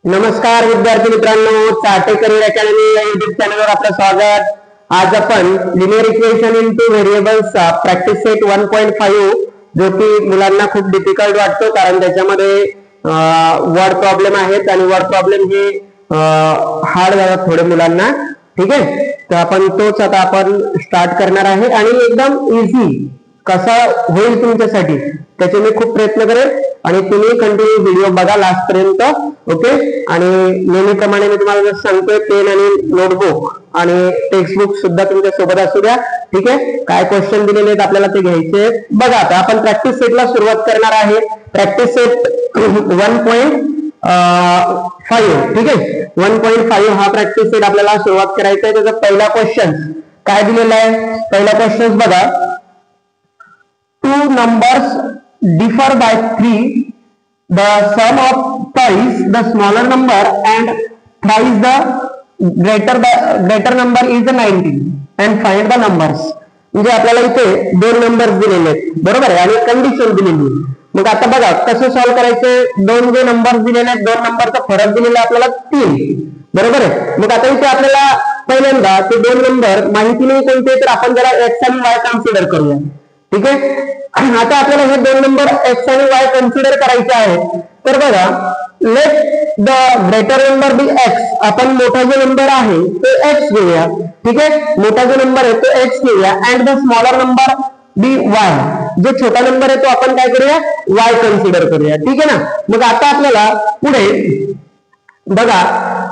नमस्कार विद्यार्थी मित्रांनो, चाटे करियर अकॅडमी या युट्यूब चॅनलवर आपलं स्वागत. आज आपण लिनियर इक्वेशन इनटू व्हेरिएबल्सचा प्रॅक्टिस सेट 1.5 जो की मुलांना खूप डिफिकल्ट वाटतो, कारण त्याच्यामध्ये वर्ड प्रॉब्लेम आहेत आणि वर्ड प्रॉब्लेम हे हार्ड जातात थोडे मुलांना. ठीक आहे, तर आपण तोच आता आपण स्टार्ट करणार आहे आणि एकदम इझी कसा होईल तुमच्यासाठी त्याचे मी खूप प्रयत्न करेन आणि तुम्ही कंटिन्यू व्हिडिओ बघा लास्ट पर्यंत. ओके, आणि नेहमीप्रमाणे मी तुम्हाला जर सांगतोय पेन आणि नोटबुक आणि टेक्स्टबुक सुद्धा तुमच्या सोबत असू द्या. ठीक आहे, काय क्वेश्चन दिलेले आहेत आपल्याला ते घ्यायचे. बघा, आता आपण प्रॅक्टिस सेटला सुरुवात करणार आहे. Practice set 1.5. ठीक आहे, 1.5 हा प्रॅक्टिस सेट आपल्याला सुरुवात करायचा आहे. त्याचा पहिला क्वेश्चन काय दिलेला आहे? पहिला क्वेश्चन बघा, two numbers differ by 3, the sum of twice the smaller number and thrice the greater number is 19 and find the numbers. म्हणजे आपल्याला इथे दोन नंबर्स दिलेले आहेत, बरोबर आहे, आणि कंडिशन दिलेली आहे. मग आता बघा कसं सॉल्व्ह करायचं. दोन जे नंबर्स दिलेले आहेत, दोन नंबरचा फरक दिलेला आहे आपल्याला 3, बरोबर आहे. मग आता इथे आपल्याला पहिल्यांदा ते दोन नंबर माहिती नाही कोणते, तर आपण जरा एक्स आणि वाय कन्सिडर करूया. ठीक आहे, आता आपल्याला हे दोन नंबर एक्स आणि वाय कन्सिडर करायचे आहेत. तर बघा, let the greater number be x. आपण मोठा जो नंबर आहे तो एक्स घेऊया. ठीक आहे, मोठा जो नंबर आहे तो एक्स घेऊया. And the smaller number be y. जो छोटा नंबर आहे तो आपण काय करूया? वाय कन्सिडर करूया. ठीक आहे ना. मग आता आपल्याला पुढे बघा,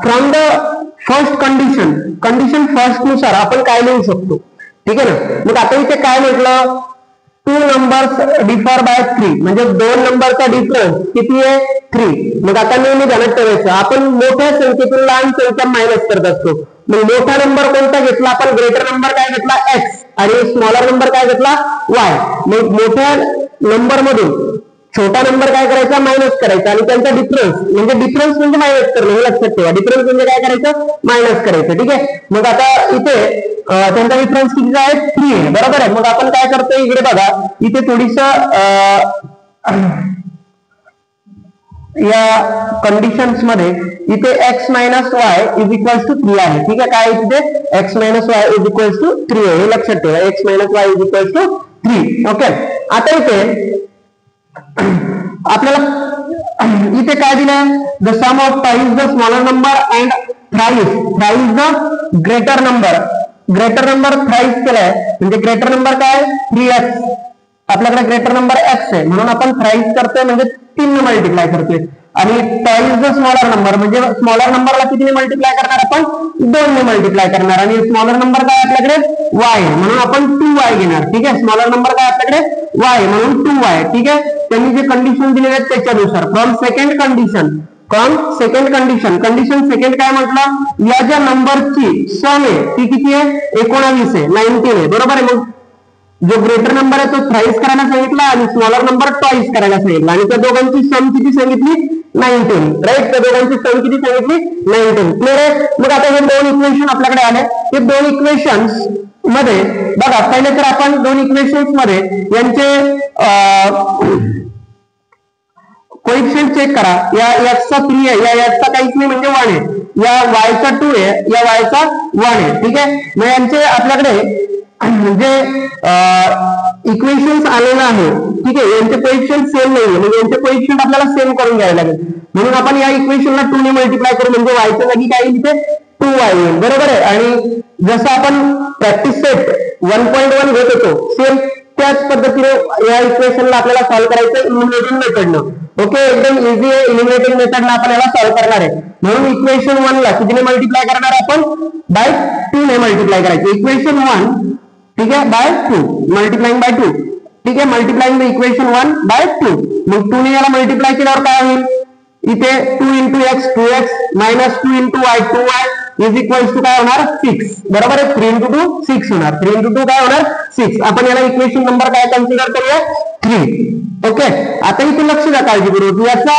from the first condition first नुसार आपण काय लिहू शकतो. ठीक आहे ना. मग आता इथे काय म्हटलं? टू नंबर्स डिफर बाय 3, म्हणजे दोन नंबरचा डिफरन्स किती आहे? 3. मग आता नेहमी ध्यानात ठेवायचं, आपण मोठ्या संख्येतून लहान संख्या मायनस करत असतो. मग मोठा नंबर कोणता घेतला आपण? ग्रेटर नंबर काय घेतला? एक्स, आणि स्मॉलर नंबर काय घेतला? वाय. मग मोठ्या नंबर मधून छोटा नंबर काय करायचा? मायनस करायचा, आणि त्यांचा डिफरन्स म्हणजे मायनस करणं, हे लक्षात ठेवा. डिफरन्स म्हणजे काय करायचं? मायनस करायचं. ठीक आहे, मग आता इथे त्यांचा डिफरन्स कितीचा आहे? 3 आहे, बरोबर आहे. मग आपण काय करतोय, इकडे बघा, इथे थोडीस या कंडिशन्स मध्ये इथे x minus y is equals to 3 आहे. ठीक आहे, काय तिथे x minus y is equals to 3 आहे, हे लक्षात ठेवा. x minus y is equals to 3. Okay, आता इथे आपल्याला इथे काय दिलंय? The sum of times the smaller number and thrice the greater number. Greater number thrice केलाय, म्हणजे ग्रेटर नंबर काय? 3x. आपल्याकडे ग्रेटर नंबर x आहे, म्हणून आपण थ्राइस करतोय, म्हणजे 3 ने मल्टिप्लाय करतोय. आणि टाइम्स द स्मॉलर नंबर, म्हणजे स्मॉलर नंबरला कितीने मल्टिप्लाय करणार आपण? 2 ने मल्टिप्लाय करणार. आणि स्मॉलर नंबर काय आपल्याकडे? y, म्हणून आपण 2y घेणार. ठीक आहे, स्मॉलर नंबर काय आपल्याकडे? y, म्हणून 2y. ठीक आहे, त्यांनी जे कंडिशन दिलेले आहेत त्याच्यानुसार from second condition. Condition second काय म्हटलं? या ज्या नंबरची सम आहे ती किती आहे? 19 आहे, 19 आहे, बरोबर आहे. मग जो ग्रेटर नंबर आहे तो थ्राइस करायला सांगितला आणि स्मॉलर नंबर ट्वाइस करायला सांगितला, आणि त्या दोघांची सम किती सांगितली? 19. राईट, त्या दोघांची सम किती सांगितली? 19. क्लिअर आहे. मग आता हे दोन इक्वेशन आपल्याकडे आले. हे दोन इक्वेशन्स मध्ये बघा, पहिले तर आपण दोन इक्वेशन्स मध्ये यांचे कोएफिशिएंट चेक करा. या x चा 3 आहे, या x चा काहीच नाही म्हणजे 1 आहे, या y चा 2 आहे, या y चा 1 आहे. ठीक आहे, मग यांचे आपल्याकडे जे इक्वेशन्स आलेलं आहे, ठीक आहे, यांचे कोएफिशिएंट सेम नाहीये, म्हणजे यांचे कोएफिशिएंट आपल्याला सेम करून घ्यावे लागेल. म्हणून आपण या इक्वेशनला 2 ने मल्टिप्लाय करू, म्हणजे y च्या जागी काय येईल? इथे 2y येईल, बरोबर आहे. आणि जसं आपण प्रॅक्टिस सेट 1.1 घेत होतो, सेम त्याच पद्धतीने या इक्वेशनला आपल्याला सॉल्व्ह करायचं इलिमिनेटिंग मेथडनं. ओके, एकदम इझी आहे. इलिमिनेटिंग मेथडनं आपण याला सॉल्व्ह करणार आहे. म्हणून इक्वेशन 1 ला कितीने मल्टिप्लाय करणार आपण? बाय 2 ने मल्टिप्लाय करायचं. इक्वेशन 1, ठीक आहे, बाय 2, मल्टिप्लाइंग बाय 2. ठीक आहे, मल्टिप्लाइंग द इक्वेशन 1 बाय 2. मग 2 ने याला मल्टिप्लाय केल्यावर काय होईल? इथे 2 into x 2x minus 2 into y 2y is equals to काय होणार? 6, बरोबर आहे. 3 इंटू 2 6 होणार. 3 इंटू 2 काय होणार? 6. आपण याला इक्वेशन नंबर काय कन्सिडर करूया? 3. ओके, आता इथे लक्ष द्या काळजीपूर्वक. याचा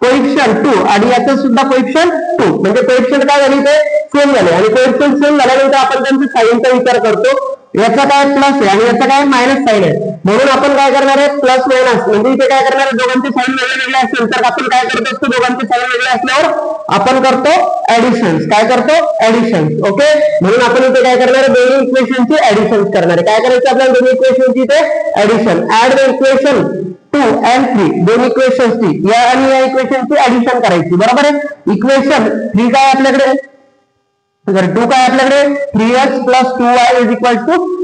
कोएफिशिएंट 2 आणि याचा सुद्धा कोएफिशिएंट 2, म्हणजे कोएफिशिएंट काय झाले? ते सेम झाले, आणि कोएफिशिएंट सेम झाल्यानंतर आपण त्यांच्या साइनचा विचार करतो. याचा काय प्लस आहे आणि याचा काय मायनस साईन आहे, म्हणून आपण काय करणार आहे प्लस मायनस, म्हणजे इथे काय करणार आहे दोघांचे साईन वेगळे असेल तर आपण काय करत असतो, दोघांचे साईन वेगळे असल्यावर आपण करतो ऍडिशन. काय करतो ऍडिशन. ओके, म्हणून आपण इथे काय करणार आहे दोन्ही इक्वेशनची ऍडिशन करणार आहे. काय करायचं आपल्याला दोन्ही इक्वेशनची इथे addition. Add the equation 2 and 3 दोन इक्वेशनची या आणि या इक्वेशनची ऍडिशन करायची. बरोबर आहे. इक्वेशन 3 काय आपल्याकडे, जर 2 काय आपल्याकडे 3x + 2y =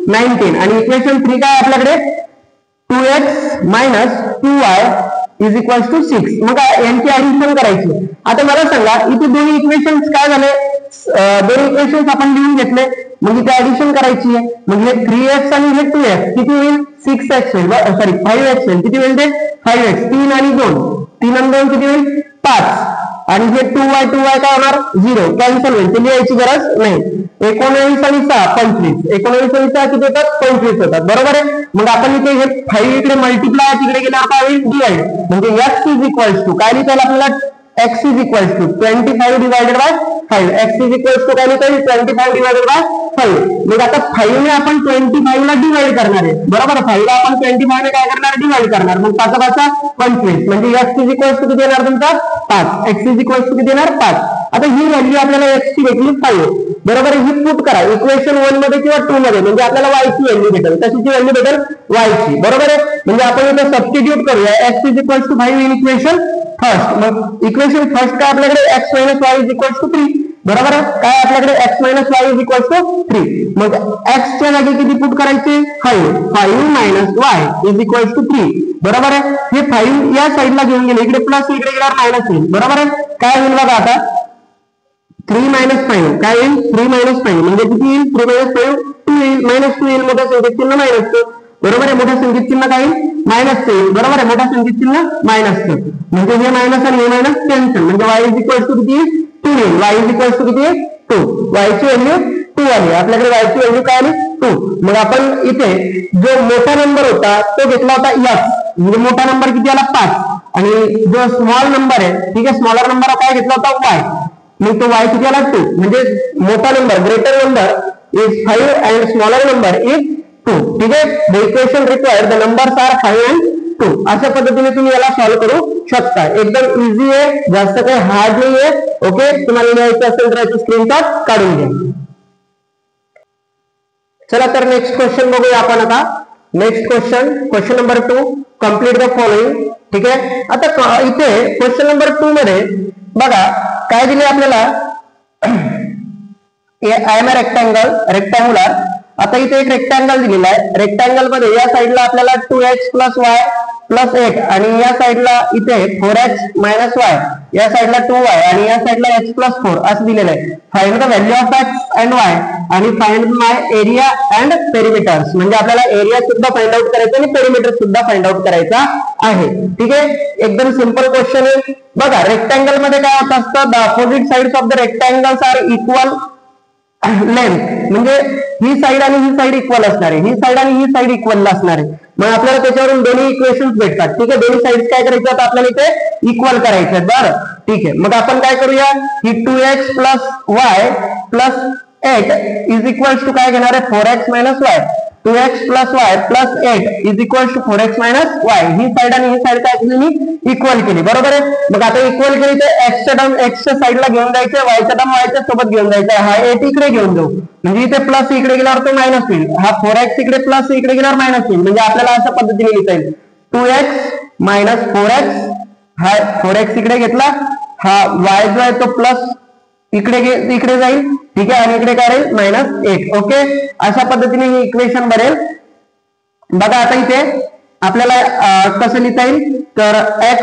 19 आणि इक्वेशन 3 काय आपल्याकडे 2x - 2y = 6. मग यांची ऍडिशन करायची. आता मला सांगा इथे दोन्ही इक्वेशन्स काय झाले, दोन्ही इक्वेशन्स आपण लिहून घेतले, म्हणजे ते ऍडिशन करायची आहे. म्हणजे 3x आणि हे 2x किती होईल 6x होईल, सॉरी 5x होईल. किती होईल ते 5x. 3 आणि 2, 3 आणि 2 किती होईल 5 आणि हे 2y काय होणार 0 कॅन्सल होईल, ते लिहायची गरज नाही. 19 आणि 6 25, 19 आणि 6 किती होतात 25 होतात. बरोबर आहे. मग आपण इथे हे 5 इकडे मल्टिप्लाय तिकडे गेल्यावर काय होईल डिवाइड, म्हणजे x = काय लिहिता येईल आपल्याला x = 25 divided by 5. x = काय लिहिता येईल 25 divided by 5. मग आता 5 ने आपण 25 ला डिवाइड करणार आहे. बरोबर, 5 ला आपण 25 ने काय करणार डिवाइड करणार. मग 5 25, म्हणजे x = किती येणार तुमचा 5. x = किती येणार 5. आता ही व्हॅल्यू आपल्याला x ची भेटली 5. बरोबर, ही पुट करा इक्वेशन 1 मध्ये किंवा 2 मध्ये, म्हणजे आपल्याला y ची व्हॅल्यू भेटेल. कशाची व्हॅल्यू भेटेल y ची. बरोबर आहे. म्हणजे आपण इथे सबस्टिट्यूट करूया x = 5 इन इक्वेशन फर्स्ट. मग इक्वेशन फर्स्ट काय आपल्याकडे x - y = 3. बरोबर आहे. काय आपल्याकडे x - y = 3. मग x च्या जागी किती पुट करायचे 5 - y = 3. बरोबर आहे. हे 5 या साईडला घेऊन गेले, इकडे प्लस इकडे गेल्यावर मायनस होईल. बरोबर आहे. काय होईल बघा आता 3 - 5 काय येईल 3 - 5 म्हणजे किती येईल 3 - 5 2 येईल, -2 येईल. मोठ्या संख्येत चिन्ह -2. बरोबर आहे. मोठ्या संख्येत चिन्ह काय येईल -2 येईल. बरोबर आहे. मोठ्या संख्येत चिन्ह -2 म्हणजे हे मायनस आणि हे मायनस कॅन्सल, म्हणजे y = किती येईल 2 येईल. y = किती आहे 2. y ची व्हॅल्यू 2 आली आपल्याकडे. y ची व्हॅल्यू काय आली 2. मग आपण इथे जो मोठा नंबर होता तो घेतला होता x, म्हणजे मोठा नंबर किती आला 5 आणि जो स्मॉल नंबर आहे ठीक आहे स्मॉलर नंबर काय घेतला होता y, मग तो y किती आला 2. म्हणजे मोठा number greater number is 5 and smaller number is 2. ठीक आहे. The equation required the numbers are 5 and 2. अशा पद्धतीने तुम्ही याला सॉल्व्ह करू शकता. एकदम इझी आहे, जास्त काही हार्ड नाही आहे. ओके, तुम्हाला लिहायचं असेल तर याची स्क्रीनशॉट काढून घ्या. चला तर नेक्स्ट क्वेश्चन बघूया आपण आता. Next question number 2, complete the following. ठीक आहे. आता इथे क्वेश्चन नंबर 2 मध्ये बघा काय दिले आपल्याला, आय एम अ रेक्टँग्युलर. आता इथे एक रेक्टँगल दिलेला आहे. रेक्टँगल मध्ये या साईडला आपल्याला 2x + y + 8 आणि या साईडला इथे 4x - y, या साईडला 2y आणि या साईडला x + 4 असं दिलेलं आहे. Find the value of x and y आणि फाइंड माय एरिया अँड पेरिमीटर्स. म्हणजे आपल्याला एरिया सुद्धा फाइंड आउट करायचा आणि पेरिमीटर सुद्धा फाइंड आउट करायचा आहे. ठीक आहे. एकदम सिंपल क्वेश्चन आहे. बघा रेक्टँगल मध्ये काय होत असतं, the opposite sides of the rectangles are equal length, म्हणजे ही साइड आणि ही साइड इक्वल असणार आहे, ही साइड आणि ही साइड इक्वल असणार आहे. मग आपल्याला त्याच्यावरून दोन्ही इक्वेशन्स भेटतात. ठीक आहे. दोन्ही साइड्स काय करायच्यात आपल्याला इथे इक्वल करायचे आहेत. बरं ठीक आहे. मग आपण काय करूया, ही 2x + y + 8 = काय घेणार आहे 4x - y. 2x + y + 8 = 4x - y. ही साइड आणि ही साइड काय केली मी इक्वल केली. बरोबर आहे. मग आता इक्वल केली तर x च्या टर्म x च्या साइडला घेऊन जायचे, y च्या टर्म y च्या सोबत घेऊन जायचा. हा 8 इकडे घेऊन जाऊ, म्हणजे इथे प्लस इकडे गेल्यावर तो मायनस होईल. हा 4x इकडे प्लस इकडे गेल्यावर मायनस होईल. म्हणजे आपल्याला अशा पद्धतीने लिहिता येईल 2x - 4x. हा 4x इकडे घेतला, हा y जो आहे तो प्लस इकडे जाईल. ठीक आहे. आणि इकडे काय राहील -8. ओके, अशा पद्धतीने ही इक्वेशन बनेल. बघा आता इथे आपल्याला कसं लिहिता येईल तर x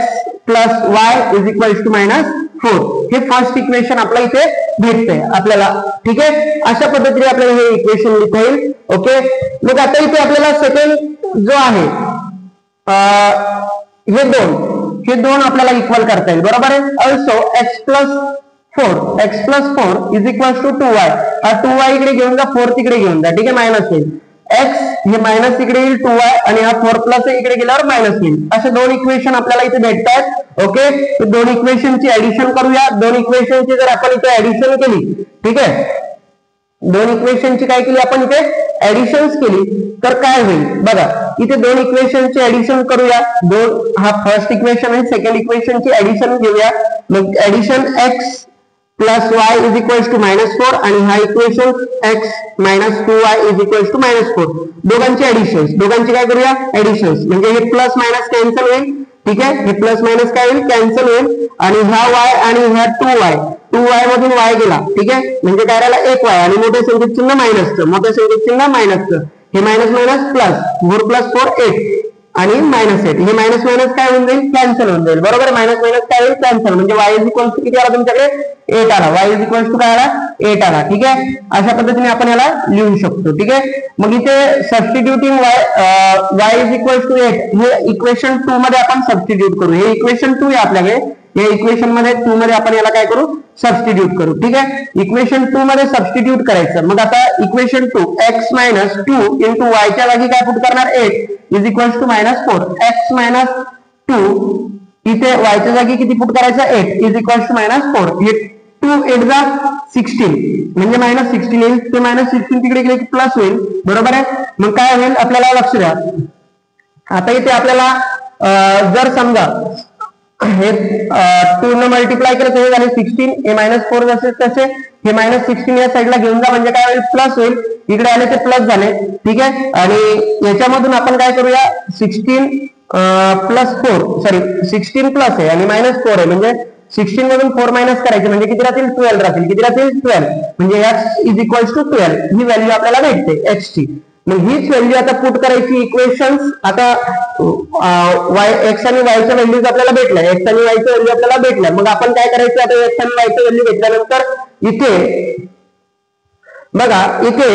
+ y = -4. हे फर्स्ट इक्वेशन आपल्या इथे भेटतंय आपल्याला. ठीक आहे. अशा पद्धतीने आपल्याला हे इक्वेशन लिहिता येईल. ओके. मग आता इथे आपल्याला सेकंड जो आहे हे दोन आपल्याला इक्वल करता येईल. बरोबर आहे. Also x + 4 = 2y. हा 2y इकडे घेऊन जा, 4 तिकडे घेऊन जा. ठीक आहे. मायनस होईल. x हे मायनस इकडे येईल 2y आणि हा 4 इकडे गेल्यावर मायनस होईल. असे दोन इक्वेशन आपल्याला इथे भेटतात. ओके. दोन इक्वेशनची ऍडिशन करूया. दोन इक्वेशनची जर आपण इथे ऍडिशन केली, ठीक आहे, दोन इक्वेशनची काय केली आपण इथे ऍडिशन्स केली तर काय होईल बघा, इथे दोन इक्वेशनची ऍडिशन करूया. हा फर्स्ट इक्वेशन आहे, सेकंड इक्वेशनची ऍडिशन घेऊया. मग addition x plus y is equals to -4 आणि हा equation x minus 2y is equals to -4. दोघांची ऍडिशन्स, दोघांची काय करूया ऍडिशन्स, म्हणजे हे प्लस मायनस कॅन्सल होईल. ठीक आहे, हे प्लस मायनस काय होईल कॅन्सल होईल आणि हा y आणि ह्या 2y मधून y गेला. ठीक आहे, म्हणजे काय राहिला 1y आणि मोठ्या संख्येत चिन्ह मायनसचं, मोठ्या संख्येत चिन्ह मायनसचं. हे मायनस मायनस प्लस 4 प्लस 4 8 आणि -8. हे मायनस मायनस काय होऊन जाईल कॅन्सल होऊन जाईल. बरोबर, मायनस मायनस काय होईल कॅन्सल, म्हणजे y इज इक्वल्स टू किती आला तुमच्याकडे 8 आला. y इज इक्वल्स टू काय आला 8 आला. ठीक आहे, अशा पद्धतीने आपण याला लिहू शकतो. ठीक आहे, मग इथे substituting y is equals to 8 हे इक्वेशन 2 मध्ये आपण सबस्टिट्यूट करू. हे इक्वेशन 2 आहे आपल्याकडे, या इक्वेशन मध्ये 2 मध्ये आपण याला काय करू सबस्टिट्यूट करू. ठीक आहे, इक्वेशन 2 मध्ये सबस्टिट्यूट करायचं. मग आता equation 2 x minus 2 into y च्या जागी काय पुट करणार 8 is equals to -4. x minus 2 इथे y च्या जागी किती पुट करायचं 8 इज इक्वल्स टू -4. हे 2 8 जा 16 म्हणजे -16 येईल. ते -16 तिकडे गेले की प्लस होईल. बरोबर आहे, मग काय होईल आपल्याला लक्ष द्या. आता इथे आपल्याला जर समजा हे 2 न मल्टिप्लाय केलं तर हे झाले 16. हे -4 जसे तसे हे -16 या साईडला घेऊन जा म्हणजे काय होईल प्लस होईल. इकडे आले ते प्लस झाले. ठीक आहे, आणि याच्यामधून आपण काय करूया 16 प्लस 4 सॉरी 16 प्लस आहे आणि -4 आहे म्हणजे 16 मधून 4 मायनस करायचे म्हणजे किती राहतील 12 राहतील. किती राहतील 12 म्हणजे x इज इक्वल्स टू 12 ही व्हॅल्यू आपल्याला भेटते x ची. मग हीच व्हॅल्यू आता पुट करायची इक्वेशन्स. आता x आणि y च्या व्हॅल्यूज आपल्याला भेटल्या, x आणि y च्या व्हॅल्यू आपल्याला भेटल्या. मग आपण काय करायचं आता x आणि y च्या व्हॅल्यू भेटल्यानंतर इथे बघा, इथे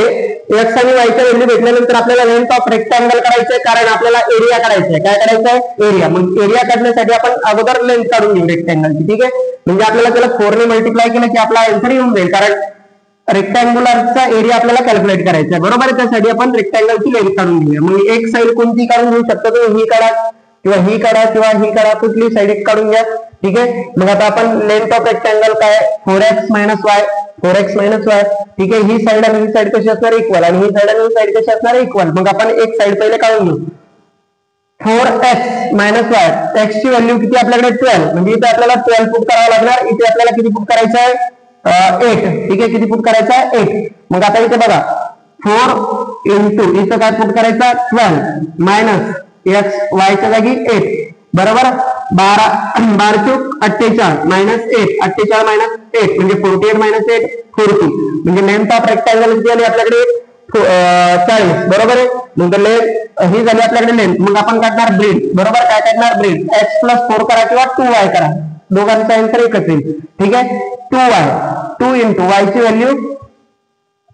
x आणि y च्या व्हॅल्यू भेटल्यानंतर आपल्याला लेंथ ऑफ रेक्टँगल करायचंय कारण आपल्याला एरिया काढायचा आहे. काय करायचं आहे एरिया. मग एरिया काढण्यासाठी आपण अगोदर लेंथ काढून घेऊ रेक्टँगलची. ठीक आहे, म्हणजे आपल्याला त्याला 4 ने मल्टिप्लाय केलं की आपला आन्सर येऊन जाईल कारण रेक्टँग्युलरचा एरिया आपल्याला कॅल्क्युलेट करायचा आहे. बरोबर आहे, त्यासाठी आपण रेक्टँगलची लेंथ काढून घेऊया. मग एक साइड कोणती काढून घेऊ शकता तुम्ही, ही काढा किंवा ही काढा किंवा ही काढा, कुठली साइड एक काढून घ्या. ठीक आहे, मग आता आपण लेंथ ऑफ रेक्टँगल काय 4x minus Y 4x minus Y. ठीक आहे, ही साइड आणि ही साइड कशी असणार इक्वल आणि ही साइड आणि ही साइड कशी असणार इक्वल. मग आपण एक साइड पहिले काढून घेऊ 4x मायनस वाय. x ची व्हॅल्यू किती आपल्याकडे 12 म्हणजे इथे आपल्याला 12 पुट करावं लागणार. इथे आपल्याला किती पुट करायचं आहे 8. ठीक आहे, किती पुट करायचा आहे 8. मग आता इथे बघा 4 इंटू इथं काय पुट करायचा 12 मायनस x y च्या जागी 8. बरोबर, 12 चूक 48 मायनस 8 48 मायनस 8 म्हणजे 48 मायनस 8 40 म्हणजे लेंथ ऑफ रेक्टँगल किती आली आपल्याकडे 40. बरोबर आहे, मग लेंथ ही झाली आपल्याकडे लेंथ. मग आपण काढणार ब्रेड. बरोबर, काय काढणार ब्रेड x प्लस 4 करा किंवा 2y करा, दोघांचा आन्सर एकच येईल. ठीक आहे, 2y 2 इंटू y ची व्हॅल्यू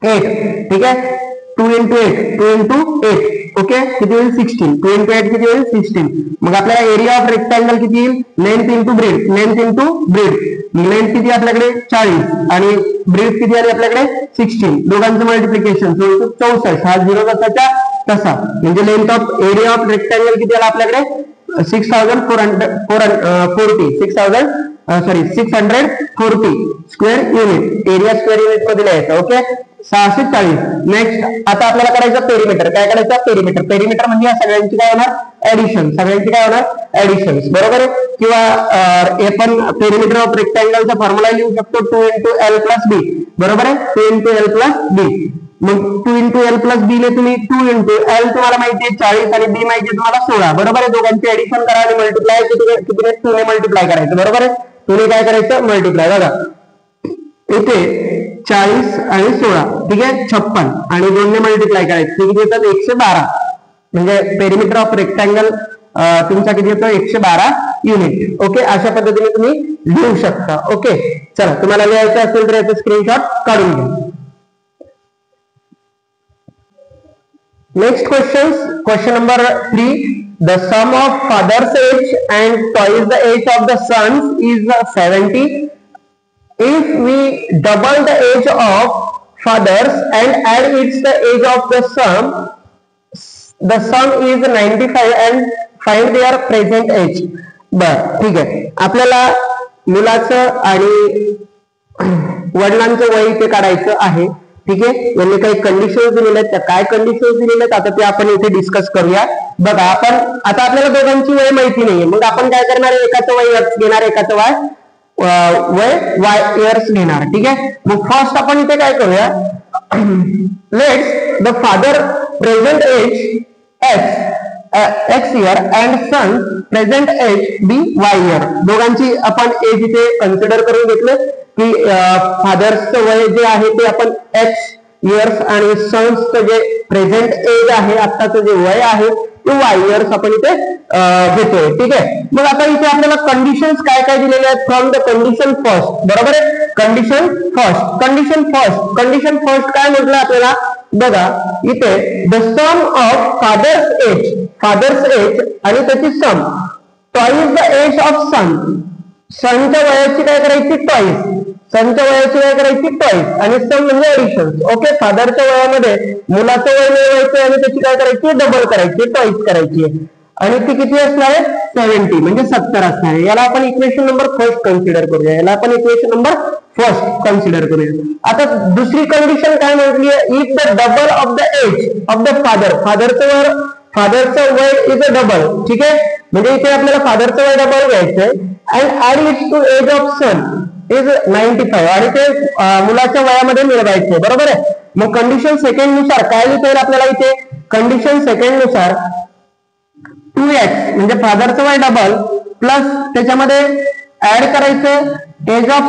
8. ठीक आहे, 2 इंटू 8 2 इंटू 8 ओके किती होईल 16. 2 इंटू 8 किती होईल 16. मग आपल्याला एरिया ऑफ रेक्टँगल किती येईल length into breadth. Length into breadth, length किती आपल्याकडे 40 आणि ब्रेड किती आली आपल्याकडे 16. दोघांचं मल्टिप्लिकेशन 64. हा 0 जसाच्या तसा म्हणजे length of area of rectangle किती आला आपल्याकडे 640 square unit. Area square unit मध्ये लिहायचं. ओके 640. नेक्स्ट आता आपल्याला करायचं पेरिमीटर. काय करायचं पेरिमीटर. पेरिमीटर म्हणजे या सगळ्यांची काय होणार ऍडिशन. सगळ्यांची काय होणार ऍडिशन. बरोबर आहे, किंवा आपण पेरिमीटर ऑफ रेक्टँगलचा फॉर्म्युला लिहू शकतो 2 इंटू एल प्लस बी. बरोबर आहे, 2 इंटू एल प्लस बी. मग 2 इंटू एल प्लस बी ने तुम्ही 2 इंटू एल तुम्हाला माहिती आहे 40 आणि बी माहिती आहे तुम्हाला 16. बरोबर आहे, दोघांची ऍडिशन करा आणि मल्टिप्लाय किती 2 ने मल्टिप्लाय करायचं. बरोबर आहे, 2 ने काय करायचं मल्टिप्लाय. बघा इथे 40 आणि 16 ठीक आहे 56 आणि 2 ने मल्टिप्लाय करायचं किती येतात 112. म्हणजे पेरिमीटर ऑफ रेक्टँगल तुमचा किती येतो 112 युनिट. ओके, अशा पद्धतीने तुम्ही लिहू शकता. ओके, चला तुम्हाला लिहायचं असेल तर याचं स्क्रीनशॉट काढून घ्या. Next question number 3. The sum of father's age and twice the age of the sons is 70. If we double the age of fathers and add its the age of the sum is 95 and find their present age. बर ठीक आहे, आपल्याला मुलाचं आणि वडिलांचं वय ते काढायचं आहे. ठीक आहे. यांनी काही कंडिशन्स दिलेल्या आहेत, त्या काय कंडिशन्स दिलेल्या आहेत आता ते आपण इथे डिस्कस करूया. बघा आपण आता आपल्याला दोघांची वय माहिती नाहीये, मग आपण काय करणार आहे, एकाचं वय x घेणार, एकाचं वय y इयर्स घेणार. ठीक आहे. मग फर्स्ट आपण इथे काय करूया, let's the father present age x year and son present age be y year. दोघांची आपण एज इथे कन्सिडर करून घेतलं की फादर्सचं वय जे आहे ते आपण x इयर्स आणि सन्सचं जे प्रेझेंट एज आहे, आत्ताचं जे वय आहे ते y इयर्स आपण इथे घेतोय. ठीक आहे. मग आता इथे आपल्याला कंडिशन्स काय काय दिलेले आहेत, फ्रॉम द कंडिशन फर्स्ट. बरोबर आहे. कंडिशन फर्स्ट काय म्हटलं आपल्याला, बघा इथे the sum of father's age आणि त्याची sum twice the age of सनच्या वयाची काय करायची ट्वाइस, आणि सम म्हणजे एडिशन. ओके. फादरच्या वयामध्ये मुलाचं वय मिळवायचं आणि त्याची काय करायची डबल करायची, ट्वाइस करायची, आणि ती किती असणार आहे 70 म्हणजे 70 असणार आहे. याला आपण इक्वेशन नंबर फर्स्ट कन्सिडर करूया. आता दुसरी कंडिशन काय म्हटली आहे, if the double of the age of the फादरचं वय इज अ डबल. ठीक आहे. म्हणजे इथे आपल्याला फादरचं वय डबल घ्यायचंय and add it to age of son is 95 आणि ते मुलाच्या वयामध्ये मिळवायचे. बरोबर आहे. मग कंडिशन सेकंड नुसार काय लिहिता येईल आपल्याला इथे, कंडिशन सेकंड नुसार 2x म्हणजे फादरचं वय डबल प्लस त्याच्यामध्ये ऍड करायचं एज ऑफ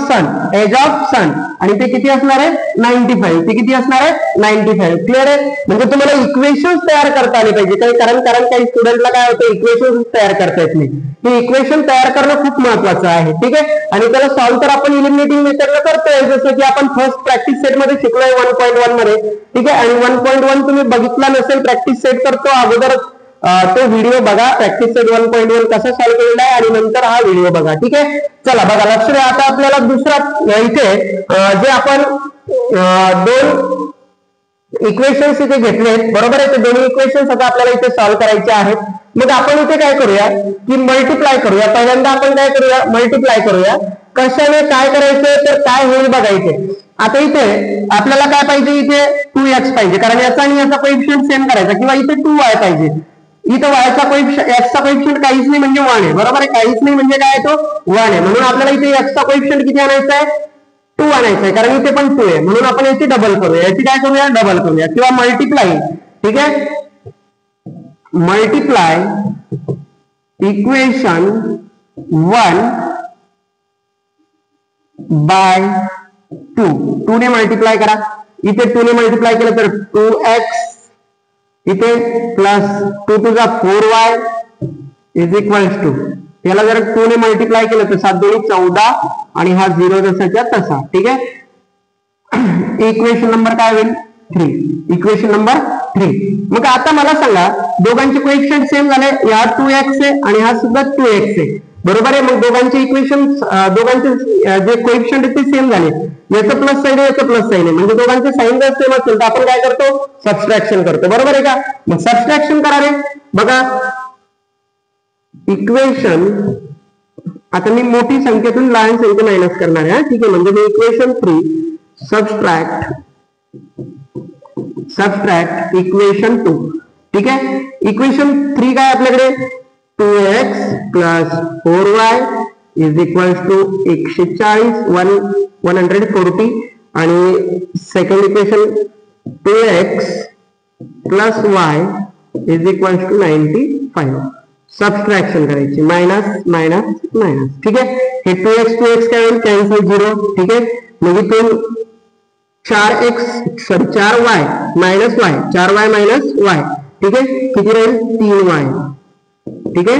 सन आणि ते किती असणार आहे 95. ते किती असणार आहे 95. क्लिअर आहे. म्हणजे तुम्हाला इक्वेशन्स तयार करता आले पाहिजे, कारण काही स्टुडंटला काय होतं, इक्वेशन्स तयार करता येत नाही. हे इक्वेशन तयार करणं खूप महत्वाचं आहे. ठीक आहे. आणि त्याला सॉल्व्ह तर आपण इलिमिनेटिंग मेथडला करतोय, जसं की आपण फर्स्ट प्रॅक्टिस सेट मध्ये शिकलोय 1.1 मध्ये. ठीक आहे. आणि 1.1 तुम्ही बघितला नसेल प्रॅक्टिस सेट, तर तो अगोदर तो व्हिडिओ बघा, प्रॅक्टिस सेट 1.1 कसा सॉल्व्ह केलेला आहे, आणि नंतर हा व्हिडिओ बघा. ठीक आहे. चला बघा, लक्ष द्या. आता आपल्याला दुसरा इथे जे आपण दोन इक्वेशन्स इथे घेतलेत, बरोबर आहे, ते दोन्ही इक्वेशन्स आता आपल्याला इथे सॉल्व्ह करायचे आहेत. मग आपण इथे काय करूया की मल्टिप्लाय करूया. पहिल्यांदा आपण काय करूया, मल्टिप्लाय करूया. कशाने काय करायचं, तर काय होईल बघायचे. आता इथे आपल्याला काय पाहिजे, इथे 2x पाहिजे, कारण याचा आणि याचा कोएफिशियंट सेम करायचा, किंवा इथे 2y पाहिजे. इथं वायचा कोएफिशियंट एक्सचा कोएफिशियंट काहीच नाही म्हणजे 1 आहे. बरोबर आहे. काहीच नाही म्हणजे काय, तो 1 आहे. म्हणून आपल्याला इथे एक्सचा कोएफिशियंट किती आणायचा आहे, 2 आणायचा आहे, कारण इथे पण 2 आहे. म्हणून आपण याची डबल करूया, याची काय करूया, डबल करूया, किंवा मल्टिप्लाय. ठीक आहे. मल्टिप्लाय इक्वेशन 1 बाय 2 ने मल्टिप्लाय करा. इथे 2 ने मल्टिप्लाय केलं तर 2x इथे plus 2 to the 4y is equals to, याला जर 2 ने मल्टिप्लाय केलं तर 7 2 14 आणि हा 0 जसाच्या तसा. ठीक आहे. इक्वेशन नंबर काय होईल 3. Equation number 3. मग आता मला सांगा, दोघांचे कोएफिशियंट सेम झाले, या 2x आहे आणि हा सुद्धा 2x आहे. बरोबर आहे. मग दोघांचे इक्वेशन, दोघांचे जे कोएफिशियंट आहेत ते सेम झाले. याचं प्लस साईन आहे, याचं प्लस साईन आहे, म्हणजे दोघांचे साईन जर सेम असेल तर आपण काय करतो, सबट्रॅक्शन करतो. बरोबर आहे का. मग सबट्रॅक्शन करा रे. बघा इक्वेशन, आता मी मोठी संख्येतून लहान संख्या मायनस करणार आहे. ठीक आहे. म्हणजे मी इक्वेशन 3 सबट्रॅक्ट इक्वेशन 2. ठीक आहे. इक्वेशन 3 काय आपल्याकडे 2x plus 4y is equals to 140 140 आणि second equation 2x plus y is equals to 95. Subtraction करायची, मायनस मायनस मायनस. ठीक आहे. हे 2x काय होईल, कॅन्सल 0. ठीक आहे. म्हणजे इथून 4y minus y, 4y minus y. ठीक आहे. किती राहील 3y. ठीक आहे.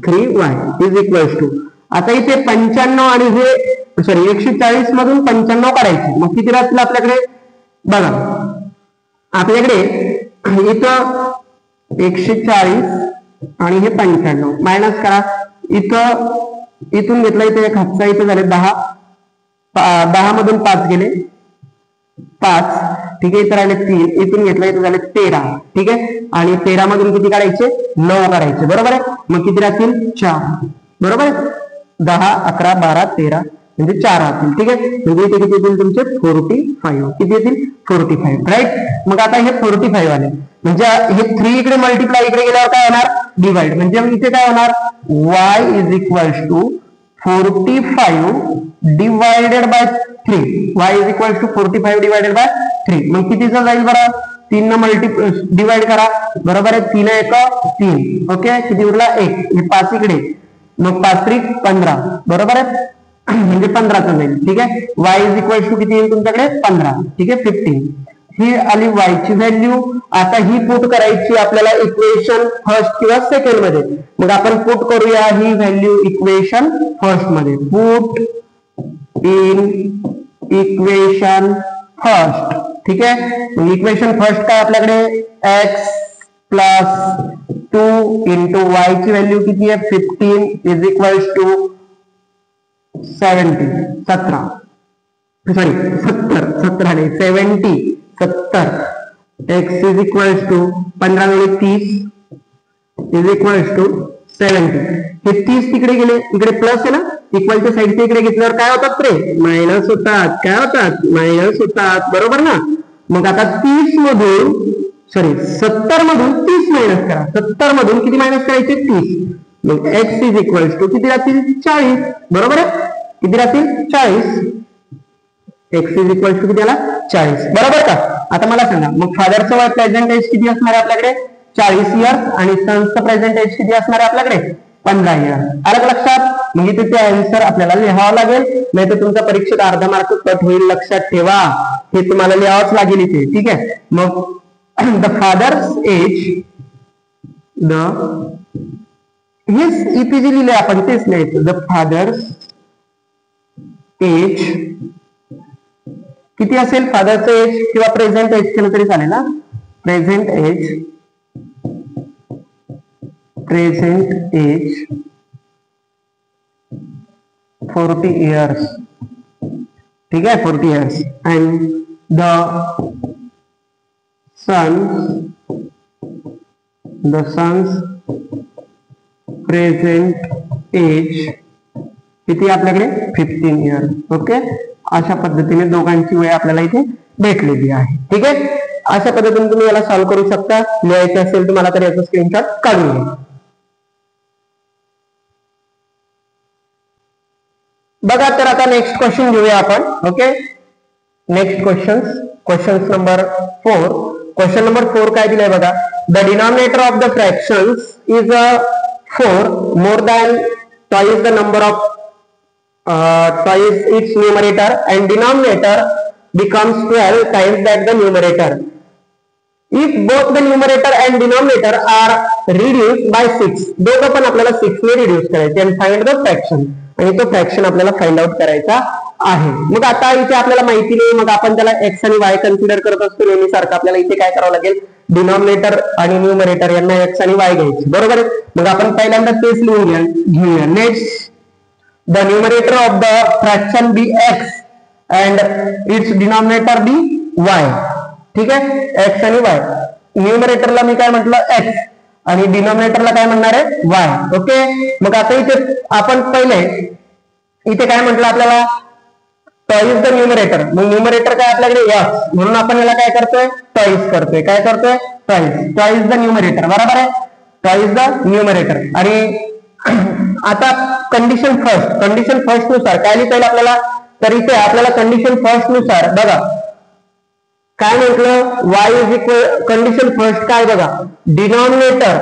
3y इज इक्वल्स टू, आता इथे 95 आणि हे सॉरी 140 मधून 95 काढायचे, मग किती राहतील आपल्याकडे, बघा आपल्याकडे इथं 140 आणि हे 95 मायनस करा. इथून घेतला, इथे एक हातचा, इथे झाले 10 मधून 5 गेले 5. ठीक आहे. इथं राहिले 3, इथून घेतला, इथे झाले 13. ठीक आहे. आणि 13 मधून किती काढायचे, 9 काढायचे. बरोबर आहे. मग किती राहतील 4. बरोबर आहे. 10 11 12 13 म्हणजे 4 राहतील. ठीक आहे, म्हणजे इथे किती येतील तुमचे 45. किती येतील 45. राईट. मग आता हे 45 आले म्हणजे हे 3 इकडे मल्टिप्लाय इकडे गेल्यावर काय होणार डिवाइड. म्हणजे इथे काय होणार y is equals to 45 divided by 3. y is equals to 45 divided by 3. मग कितीचा जाईल बरं 3 न डिवाइड करा. बरोबर आहे 3 1 3. ओके, किती उरला 1. हे 5 इकडे मग 5 3 15. बरोबर आहे म्हणजे 15चा जाईल. ठीक आहे, y इज इक्वल टू किती येईल तुमच्याकडे 15. ठीक आहे 15. ही आली y ची व्हॅल्यू. आता ही पुट करायची आपल्याला इक्वेशन फर्स्ट किंवा सेकंड मध्ये. मग आपण पुट करूया ही व्हॅल्यू इक्वेशन फर्स्ट मध्ये. Put in equation first. ठीक आहे, इक्वेशन फर्स्ट काय आपल्याकडे x प्लस 2 इंटू y ची व्हॅल्यू किती आहे 15 is equal to 70 x is equal to 15 गुणिले 30 इज इक्वल टू 70. हे 30 तिकडे गेले, इकडे प्लस आहे ना, इक्वलच्या साईडचे इकडे घेतल्यावर काय होतात रे मायनस होतात. काय होतात मायनस होतात. बरोबर ना. मग आता 30 मधून 70 मधून 30 मायनस करा. 70 मधून किती मायनस करायचे 30. मग x इज इक्वल टू किती राहतील 40. बरोबर आहे, किती राहतील 40. x इज इक्वल टू किती आला 40. बरोबर का. आता मला सांगा मग फादरचं वय प्रेझेंट एज किती असणार आहे आपल्याकडे 40 इयर्स आणि सनचं प्रेझेंट एज किती असणार आहे आपल्याकडे 15 इयर्स. आलं लक्षात. म्हणजे तिथे आन्सर आपल्याला लिहावं लागेल, नाही तर तुमच्या परीक्षेत अर्धा मार्क कट होईल. लक्षात ठेवा, हे तुम्हाला लिहावंच लागेल इथे. ठीक आहे, मग द फादर्स एज हेच ईपीजी लिहिले आपण तेच लिहायचं. द फादर्स एज किती असेल फादरचं एज किंवा प्रेझेंट एज केलं तरी चालेल ना. Present age 40 years. ठीक आहे 40 years. And the son's present age किती आपल्याकडे 15 इयर्स. ओके, अशा पद्धतीने दोघांची वय आपल्याला इथे भेटलेली आहे. ठीक आहे, अशा पद्धतीने तुम्ही याला सॉल्व्ह करू शकता. लिहायचं असेल तुम्हाला तर याचा स्क्रीनशॉट काढून घ्या. बघा तर आता नेक्स्ट क्वेश्चन घेऊया आपण. Okay, next question number 4. Question number 4 काय दिलंय बघा. The denominator of the fractions is 4 more than twice the number of twice its numerator and denominator becomes 12 times that the numerator. If both the numerator and denominator are reduced by 6, दोघं पण आपल्याला 6 ने reduce करायचे and find the fraction. आणि तो fraction आपल्याला find out करायचा आहे. मग आता इथे आपल्याला माहिती नाही, मग आपण त्याला x आणि y कन्सिडर करत असतो नेहमी सारखं. आपल्याला इथे काय करावं लागेल डिनॉमिनेटर आणि न्यूमरेटर यांना x आणि y घ्यायचे. बरोबर आहे. मग आपण पहिल्यांदा तेच लिहून घेऊया. Next the numerator of the fraction be x and its denominator be y. ठीक आहे, x आणि y. न्यूमरेटरला मी काय म्हटलं x आणि डिनॉमिनेटरला काय म्हणणार आहे y. ओके, मग आता इथे आपण पहिले इथे काय म्हटलं आपल्याला ट्वाइस द न्यूमरेटर. मग न्यूमरेटर काय आपल्याकडे x म्हणून आपण याला काय करतोय ट्वाइस करतोय. काय करतोय ट्वाइस द न्यूमरेटर. बरोबर आहे, ट्वाइस द न्यूमरेटर. आणि आता कंडिशन फर्स्ट नुसार काय लिहिता आपल्याला. तर इथे आपल्याला कंडिशन फर्स्ट नुसार बघा काय म्हटलं y is equal condition first काय बघा डिनॉमिनेटर.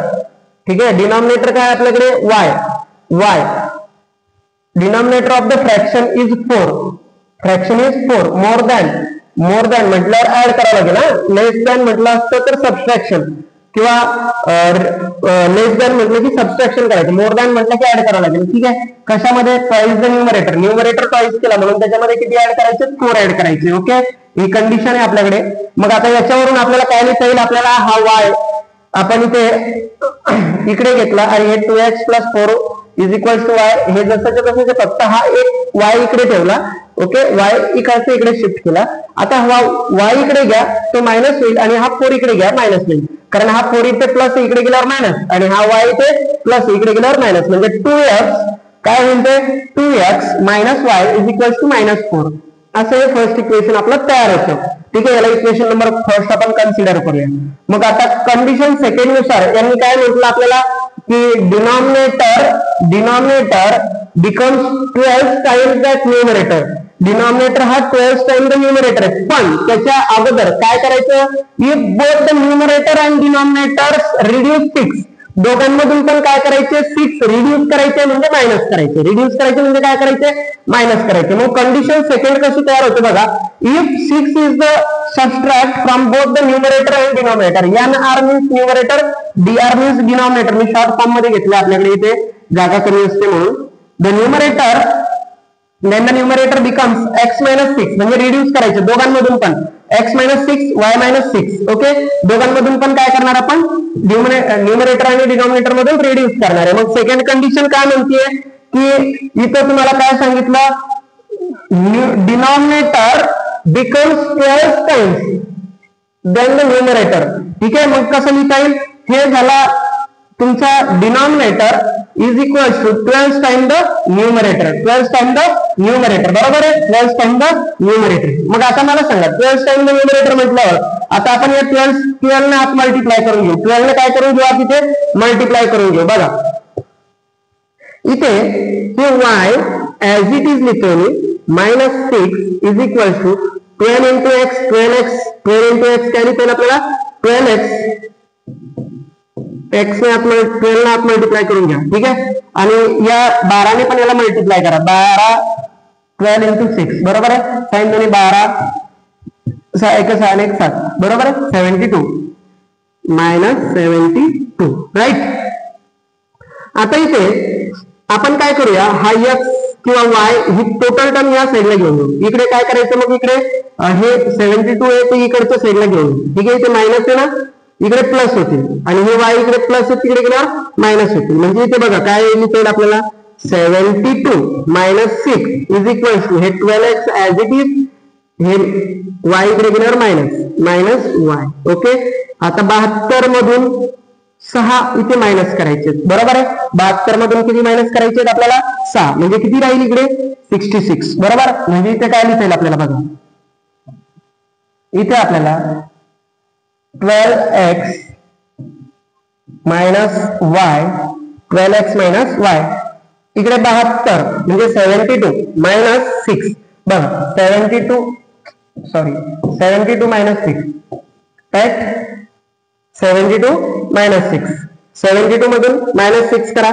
ठीक आहे, डिनॉमिनेटर काय आपल्याकडे y. Denominator of the fraction is 4. Fraction is 4 more than म्हटल्यावर ऍड करावं लागेल ना. लेस दॅन म्हटलं असतं तर सबट्रॅक्शन किंवा लेस दॅन म्हटलं की सबट्रॅक्शन करायचं. मोर दॅन म्हटलं की ऍड करावं लागेल. ठीक आहे, कशामध्ये ट्वाइस द न्यूमरेटर ट्वाइस केला म्हणून त्याच्यामध्ये किती ऍड करायचे 4 ऍड करायचे. ओके, ही कंडिशन आहे आपल्याकडे. मग आता याच्यावरून आपल्याला काय लिहिता येईल आपल्याला हा y आपण इथे इकडे घेतला आणि हे 2x + 4 is equal to y. हे जसंच्या तसं फक्त हा एक y इकडे ठेवला. ओके, y इकडे इकडे शिफ्ट केला. आता हा y इकडे घ्या तो मायनस होईल आणि हा 4 इकडे घ्या मायनस होईल. कारण हा 4 इथे प्लस इकडे गेल्यावर मायनस आणि हा y इथे प्लस इकडे गेल्यावर मायनस. म्हणजे काय होईल ते 2x minus y is equal to -4 असं हे फर्स्ट इक्वेशन आपलं तयार होतं. ठीक आहे, याला इक्वेशन नंबर फर्स्ट आपण कन्सिडर करूया. मग आता कंडिशन सेकंड नुसार यांनी काय म्हटलं आपल्याला की denominator becomes 12 times that numerator. Denominator हा 12 टाइम द न्यूमरेटर आहे, पण त्याच्या अगोदर काय करायचं, if both the numerator and denominators reduce 6, दोघांमधून पण काय करायचे 6 रिड्यूस करायचे म्हणजे मायनस करायचे. रिड्यूस करायचे म्हणजे काय करायचे, मायनस करायचे. मग कंडिशन सेकंड कशी तयार होते बघा, if 6 is the subtract from both the numerator and denominator. NR means numerator, DR means denominator. Me short form मध्ये घेतले, आपल्याकडे इथे जागा कमी असते म्हणून. The numerator then the numerator becomes x minus 6 म्हणजे रिड्यूस करायचे दोघांमधून पण x minus 6 y minus 6. Okay, दोघांमधून पण काय करणार आपण, न्यूमरेटर आणि डिनॉमिनेटर मधून रिड्यूस करणार आहे. मग सेकंड कंडिशन काय म्हणतेय की इथं तुम्हाला काय सांगितलं, denominator becomes 12 times then the numerator. ठीक आहे, मग कसं लिहिता येईल, हे झाला तुमचा denominator is equal to 12 time the numerator. 12 time the numerator, बरोबर आहे, 12 टाइम द न्यूमरेटर. मग आता मला सांगा 12 टाइम द न्यूमरेटर म्हटल्यावर आता आपण या 12 ने आत मल्टिप्लाय करून घेऊ. 12 ने काय करून घेऊ, तिथे मल्टिप्लाय करून घेऊ. बघा इथे हे y ऍज इट इज लिहितो मी, -6 is equal to 12 into x, 12 into x काय लिहिता येईल आपल्याला, 12x x ने आत 12 ने आत मल्टिप्लाय करून घ्या. ठीक आहे, आणि या 12 ने पण याला मल्टिप्लाय करा. 12 into 6 बरोबर आहे, साइन दोन्ही 12 6 1 6 1 7 बरोबर आहे, 72 -72 राईट. आता इथे आपण काय करूया, हा x किंवा y ही टोटल टर्म या साईडला घेऊन येऊ. इकडे काय करायचं, मग इकडे हे 72 आहे ते इकडच्या साईडला घेऊन. ठीक आहे, इथे मायनस आहे ना, इकडे प्लस होतील, आणि हे y इकडे प्लस आहे तिकडे गेल्यावर मायनस होतील. म्हणजे इथे बघा काय लिहिता येईल आपल्याला, 72 - 6 इज इक्वल टू हे 12x ऍज इट इज, हे y इकडे गेल्यावर मायनस y. ओके, आता 72 मधून 6 इथे मायनस करायचे, बरोबर आहे. 72 मधून किती मायनस करायचे आपल्याला, 6, म्हणजे किती राहील इकडे 66 बरोबर. म्हणजे इथे काय लिहिता येईल आपल्याला बघा, इथे आपल्याला 12x minus y, 12x minus y, इकडे 72 म्हणजे 72 minus 6 बघा, 72 minus 6 right, 72 minus 6, 72 मधून -6 करा,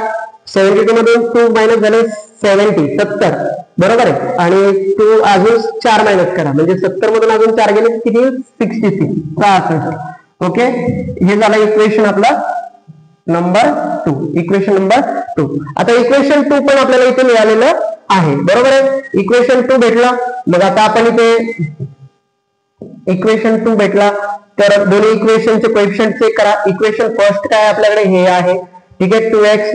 72 मधून 2 मायनस झाले 70 बरोबर आहे, आणि 2 अजून 4 मायनस करा म्हणजे 70 मधून अजून 4 गेले किती, 66. ओके, हे झालं इक्वेशन आपला नंबर 2. Equation number 2. आता इक्वेशन 2 पण आपल्याला इथे मिळालेलं आहे, बरोबर आहे. इक्वेशन 2 भेटला, मग आता आपण इथे इक्वेशन 2 भेटला तर दोन्ही इक्वेशनचे कोएफिशिएंट चेक करा. इक्वेशन फर्स्ट काय आपल्याकडे हे आहे, ठीक आहे, 2x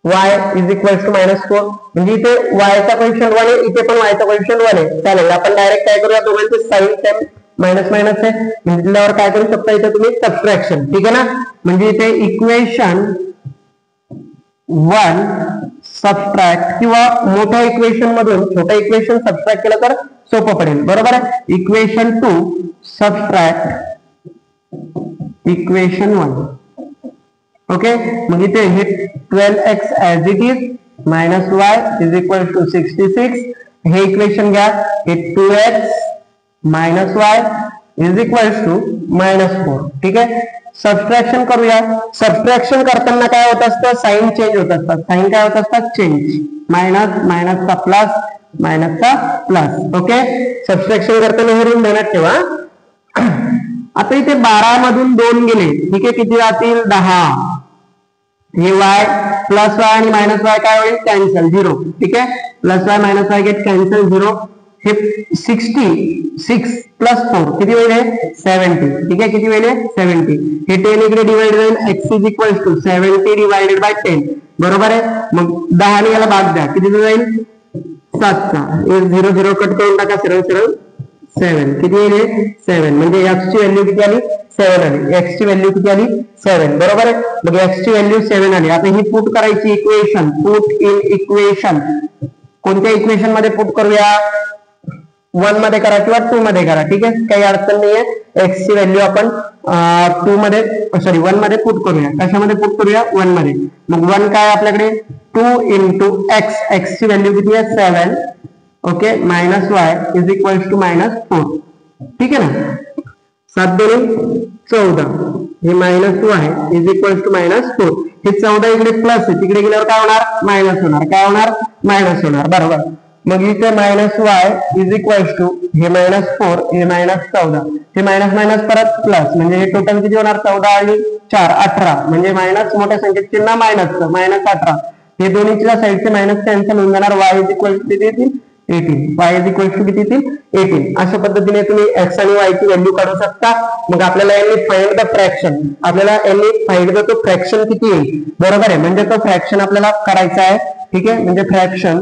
y is equal to -4, म्हणजे इथे y चा कोएफिशिएंट 1 आहे, इथे पण y चा कोएफिशिएंट 1 आहे. चालेल, आपण डायरेक्ट काय करूया, दोघांचे साइन सेम मायनस आहे, म्हणजे काय करू शकता इथे तुम्ही सबट्रॅक्शन. ठीक आहे ना, म्हणजे इथे इक्वेशन 1 सबट्रॅक्ट किंवा मोठ्या इक्वेशन मधून छोट्या इक्वेशन सबट्रॅक्ट केलं तर सोपं पडेल, बरोबर आहे. Equation 2 subtract equation 1. ओके, मग इथे हे 12x as it is -y is equal to 66, हे इक्वेशन घ्या, हे 2x -y is equal to -4. ठीक आहे, सबट्रॅक्शन करूया. सबट्रॅक्शन करताना काय होत असतं, साइन चेंज होत असतात. साइन काय होत असतात, चेंज, मायनसचा प्लस, मायनसचा प्लस. ओके, सबट्रॅक्शन करताना हे ऋण ध्यानात ठेवा. आता इथे 12 मधून 2 गेले, ठीक आहे, किती राहतील, 10. हे y प्लस y आणि मायनस y काय होईल, कॅन्सल, 0. ठीक आहे, plus y minus y get cancel, 0. हे 66 प्लस 4 किती होईल, 70. ठीक आहे, किती होईल, 70. हे 10 इकडे डिवाइड होईल, x is equal to 70 divided by 10, बरोबर आहे. मग 10 ने याला भाग द्या, किती जाईल, 7चा, 0 0 कट करून टाका, सरळ 7, किती येईल, 7. म्हणजे x ची व्हॅल्यू किती आली, 7 आली, x ची व्हॅल्यू किती आली 7, बरोबर आहे. मग x ची व्हॅल्यू 7 आली. आता ही पुट करायची इक्वेशन, पुट इन इक्वेशन. कोणत्या इक्वेशन मध्ये पुट करूया, 1 मध्ये करा किंवा 2 मध्ये करा, ठीक आहे, काही अडचण नाहीये. x ची व्हॅल्यू आपण 1 मध्ये पुट करूया. कशामध्ये पुट करूया, 1 मध्ये. मग 1 काय आपल्याकडे 2 into x, x ची व्हॅल्यू किती आहे 7, okay, minus y is equal to -4, ठीक आहे ना. 7 दोन्ही 14, हे -y इज इक्वल टू -4. हे 14 इकडे प्लस आहे, तिकडे गेल्यावर काय होणार, मायनस होणार. काय होणार, मायनस होणार, बरोबर. मग इथे -y इज इक्वल टू हे -4, हे -14, हे मायनस मायनस परत प्लस, म्हणजे हे टोटल किती होणार, 14 आणि 4 18, म्हणजे मायनस मोठ्या संख्येत चिन्ह मायनसचं, -18. हे दोन्हीच्या साईडचे मायनस कॅन्सल होऊन जाणार. y इज इक्वल टू किती येतील 18, y इज इक्वल टू किती येतील 18. अशा पद्धतीने तुम्ही x आणि y ची व्हॅल्यू काढू शकता. मग आपल्याला यांनी फाइंड द फ्रॅक्शन, आपल्याला यांनी फाइंड द तो फ्रॅक्शन किती येईल, बरोबर आहे. म्हणजे तो फ्रॅक्शन आपल्याला करायचा आहे, ठीक आहे. म्हणजे fraction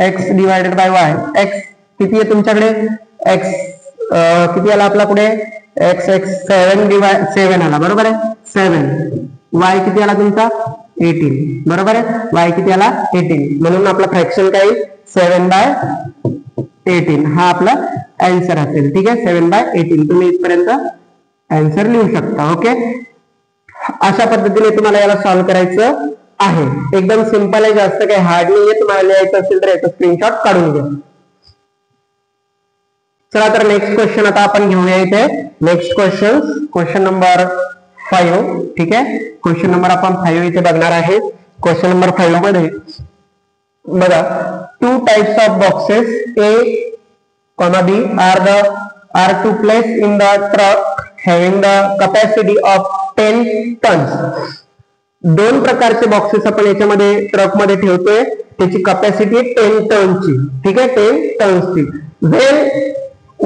x divided bye y, x किती आहे तुमच्याकडे, x किती आला आपला पुढे, x 7 आला, बरोबर आहे 7. y किती आला तुमचा 18, बरोबर आहे. y किती आला 18, म्हणून आपला फ्रॅक्शन काय 7/18 हा आपला आन्सर असेल, ठीक आहे. 7/18 तुम्ही इथपर्यंत आन्सर लिहू शकता, ओके. अशा पद्धतीने तुम्हाला याला सॉल्व्ह करायचं आहे. एकदम सिंपल आहे, जास्त काही हार्ड नाहीये. तुम्हाला लिहायचं असेल तर याचा स्क्रीनशॉट काढून घ्या. चला तर नेक्स्ट क्वेश्चन आता आपण घेऊया इथे. नेक्स्ट क्वेश्चन नंबर 5, ठीक आहे. क्वेश्चन नंबर आपण 5 इथे बघणार आहे. क्वेश्चन नंबर 5 मध्ये बघा, 2 types of boxes A, B are to place in the truck having the capacity of 10 tons. 2 प्रकारचे बॉक्सेस आपण याच्यामध्ये ट्रक मध्ये ठेवतोय, त्याची कॅपॅसिटी 10 टनची, ठीक आहे, 10 टन्सची. Then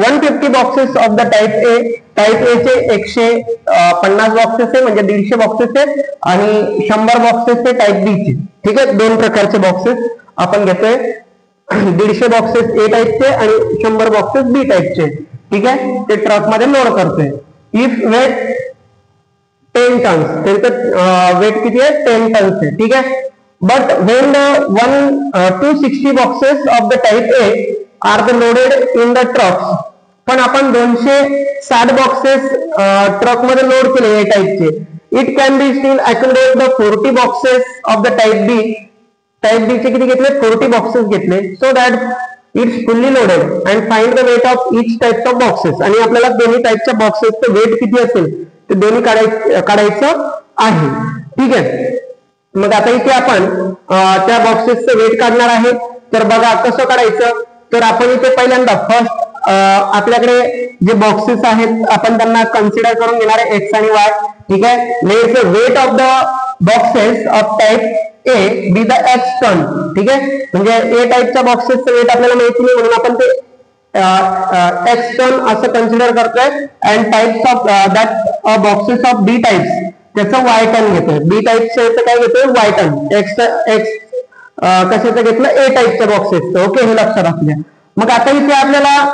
150 boxes of the type A, type A चे 150 बॉक्सेस आहे, म्हणजे 150 बॉक्सेस आहे, आणि 100 बॉक्सेस आहे टाइप B चे, ठीक आहे. 2 प्रकारचे बॉक्सेस आपण घेतोय, 150 बॉक्सेस A टाइपचे आणि 100 बॉक्सेस B टाइपचे, ठीक आहे. ते ट्रक मध्ये लोड करतोय. इफ वेट 10 टन्स, त्यांचं वेट किती आहे 10 टन्स आहे, ठीक आहे. But when the 260 boxes of the type A are the loaded in the trucks, पण आपण 260 बॉक्सेस ट्रक मध्ये लोड केले ए टाइपचे. It can be still accommodate the 40 boxes of the type B. Type B चे किती घेतले, 40 boxes घेतले. So that it's fully loaded and find the weight of each type of boxes. आणि आपल्याला दोन्ही टाइपच्या बॉक्सेसचं वेट किती असेल ते दोन्ही काढायचं आहे, ठीक आहे. मग आता इथे आपण त्या बॉक्सेसचं वेट काढणार आहे. तर बघा कसं काढायचं, तर आपण इथे पहिल्यांदा फर्स्ट आपल्याकडे जे बॉक्सेस आहेत आपण त्यांना कन्सिडर करून घेणार आहे x आणि y, ठीक आहे. Let's the weight of the boxes of type A be the x ton, ठीक आहे. म्हणजे A टाइपच्या बॉक्सेसचं वेट आपल्याला माहिती नाही, म्हणून आपण ते x टन असं कन्सिडर करतोय. And types of that boxes of B types त्याचं y टन घेतोय. B टाइपचं काय घेतोय y टन. x कशाचं घेतलं, A टाइपच्या बॉक्सेसचं, ओके, हे लक्षात असू द्या. मग आता इथे आपल्याला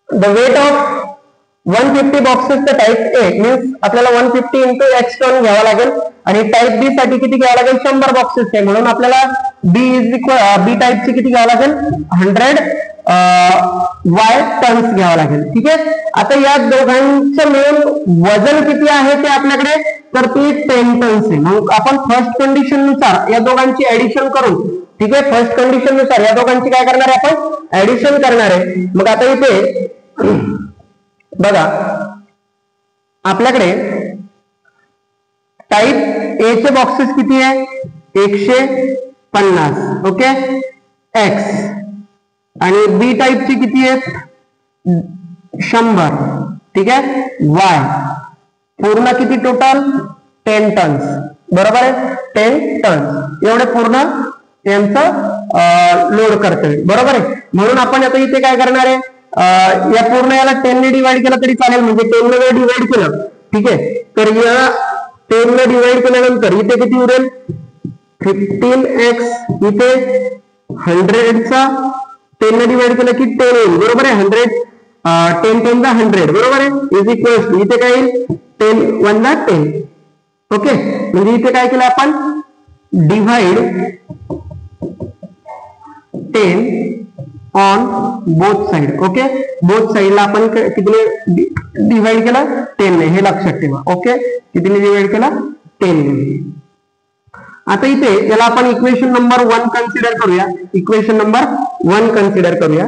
the weight of 150 boxes type A means आपल्याला 150 इंटू x टन घ्यावा लागेल, आणि टाइप B साठी किती घ्यावं लागेल, 100 बॉक्सेस आहे, म्हणून आपल्याला B टाइपची किती घ्यावं लागेल, 100 y टन्स घ्यावं लागेल, ठीक आहे. आता या दोघांचं मिळून वजन किती आहे ते आपल्याकडे, तर ते 10 टन्स आहे. मग आपण फर्स्ट कंडिशन नुसार या दोघांची ऍडिशन करू, ठीक आहे. फर्स्ट कंडिशन नुसार या दोघांची काय करणार आहे, आपण ऍडिशन करणार आहे. मग आता इथे बघा, आपल्याकडे टाइप A चे बॉक्सेस किती आहे, 150, ओके, x, आणि B टाइपची किती आहेत 100, ठीक आहे, y. पूर्ण किती टोटल 10 टन्स, बरोबर आहे, 10 टन्स एवढे पूर्ण यांचं लोड करतोय, बरोबर आहे. म्हणून आपण आता इथे काय करणार आहे, या पूर्ण याला 10 ने डिवाइड केलं तरी चालेल, म्हणजे 10 ने डिवाइड केलं, ठीक आहे. तर या 10 ने डिवाइड केल्यानंतर इथे किती उरेल 15x, इथे 100 चा 10 ने डिवाइड केलं की 10 येईल, बरोबर आहे. 100 10 10 100 बरोबर आहे इज इक्वल्स टू इथे काय येईल 10 1 10 ओके म्हणजे इथे काय केलं आपण divide 10 on both side okay both साइडला आपण कितीने डिव्हाइड केला 10 ने हे लक्षात ठेवा ओके कितीने डिव्हाइड केला 10 ने आता इथे याला आपण इक्वेशन नंबर 1 कन्सिडर करूया इक्वेशन नंबर 1 कन्सिडर करूया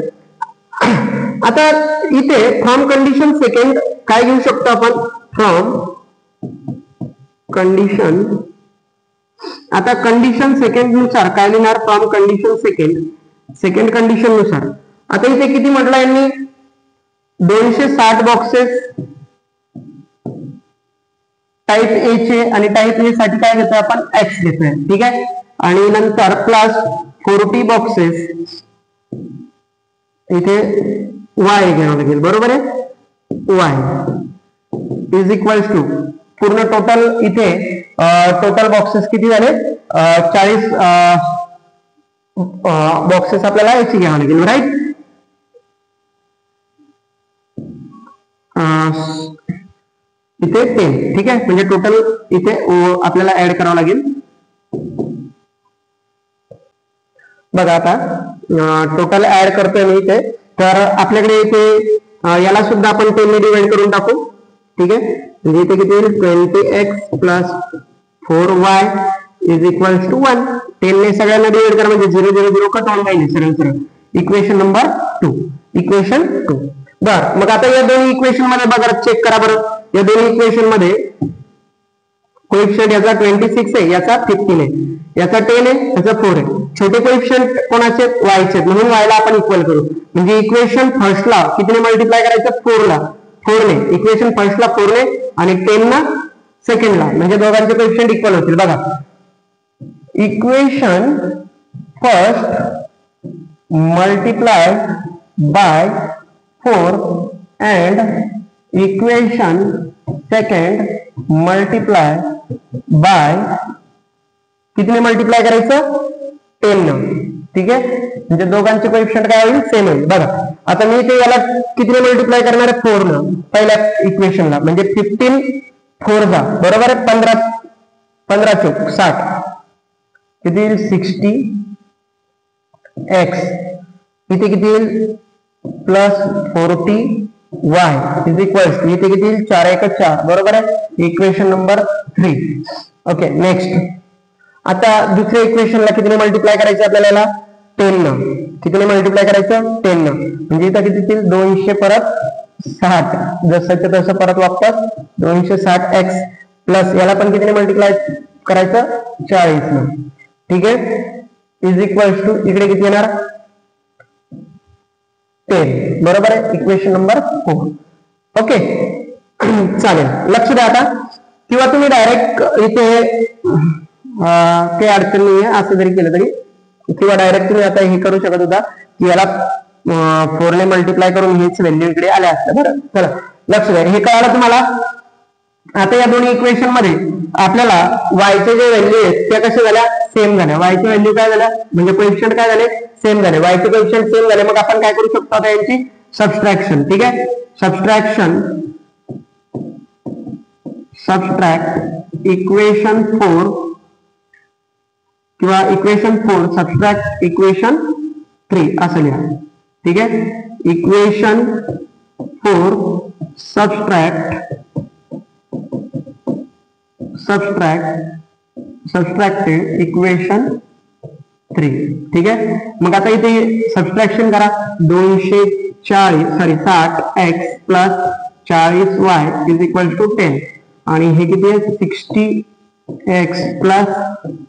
आता इथे फ्रॉम कंडिशन सेकंड काय घेऊ शकतो आपण फ्रॉम कंडिशन आता कंडिशन सेकंड नुसार काय लिहिणार फ्रॉम कंडिशन सेकंड कंडिशन नुसार आता इथे किती म्हटलं यांनी 260 बॉक्सेस टाइप ए चे आणि टाइप ए साठी काय घेतोय आपण एक्स घेतोय ठीक आहे आणि नंतर प्लस 40 बॉक्सेस इथे वाय घ्यावं लागेल बरोबर आहे वाय इज इक्वल्स टू पूर्ण टोटल इथे टोटल बॉक्सेस किती झाले 40 बॉक्सेस आपल्याला याची घ्यावं लागेल राईट इथे 10 ठीक आहे म्हणजे टोटल इथे आपल्याला ऍड करावं लागेल बघा आता टोटल ऍड करतोय मी इथे तर आपल्याकडे इथे याला सुद्धा आपण 10 ने डिवाइड करून टाकू ठीक आहे म्हणजे इथे किती येईल 20x plus 4y is equals to 1 10 ने सगळ्यांना डिवाइड करा म्हणजे 0 0 0 कट ऑन जाईल सरळ सरळ इक्वेशन नंबर 2 इक्वेशन 2 बर मग आता या दोन्ही इक्वेशन मध्ये बघा चेक करा बरं या दोन्ही इक्वेशन मध्ये कोएफिशिएंट याचा 26 आहे याचा 15 आहे याचा 10 आहे याचा 4 आहे छोटे कोएफिशिएंट कोणाचे y चे म्हणून y ला आपण इक्वल करू म्हणजे इक्वेशन फर्स्ट ला कितीने मल्टिप्लाय करायचं 4 ला 4 ने इक्वेशन फर्स्ट ला 4 ने आणि 10 ना सेकंड ला म्हणजे दोघांचे कोएफिशिएंट इक्वल होतील बघा equation first multiply by 4 and equation second multiply by कितीने मल्टिप्लाय करायचं 10 न ठीक आहे म्हणजे दोघांचे कोएफिशिएंट काय होईल सेम होईल बघा आता मी ते याला कितीने मल्टिप्लाय करणार आहे 4 न पहिल्या इक्वेशनला म्हणजे 15 4 जा बरोबर आहे 15 चौक 60 किती येईल 60 x इथे किती येईल plus 40 y is equals to इथे किती येईल 4 1 4 बरोबर आहे इक्वेशन नंबर 3 ओके नेक्स्ट आता दुसऱ्या इक्वेशनला कितीने मल्टिप्लाय करायचं आपल्याला 10 न कितीने मल्टिप्लाय करायचं 10 न म्हणजे इथं किती येईल 200 परत 60 जसंच्या तसं परत वापस 260 x प्लस याला पण कितीने मल्टिप्लाय करायचं 40 न ठीक आहे इज इक्वल्स टू इकडे किती येणार 10 बरोबर आहे इक्वेशन नंबर 4 ओके चालेल लक्ष द्या आता किंवा तुम्ही डायरेक्ट इथे काही अडचण नाही आहे असं जरी केलं तरी किंवा डायरेक्ट तुम्ही आता हे करू शकत होता की याला 4 ने मल्टिप्लाय करून हेच व्हॅल्यू इकडे आल्या असत्या बरं चला लक्ष द्या हे कळालं तुम्हाला आता या दोन्ही इक्वेशन मध्ये आपल्याला y चे जे व्हॅल्यू आहेत त्या कशा झाल्या सेम झाल्या y चे व्हॅल्यू काय झाल्या म्हणजे कोएफिशिएंट काय झाले सेम झाले y चे कोएफिशिएंट सेम झाले मग आपण काय करू शकतो आता यांची सबट्रॅक्शन ठीक आहे सबट्रॅक्ट इक्वेशन 4 किंवा इक्वेशन 4 सबट्रॅक्ट इक्वेशन 3 असं लिहा ठीक आहे इक्वेशन 4 सबट्रॅक्टेड इक्वेशन 3 ठीक आहे मग आता इथे सबट्रॅक्शन करा 60 x plus 40 y is equal to 10 आणि हे किती आहे 60 x plus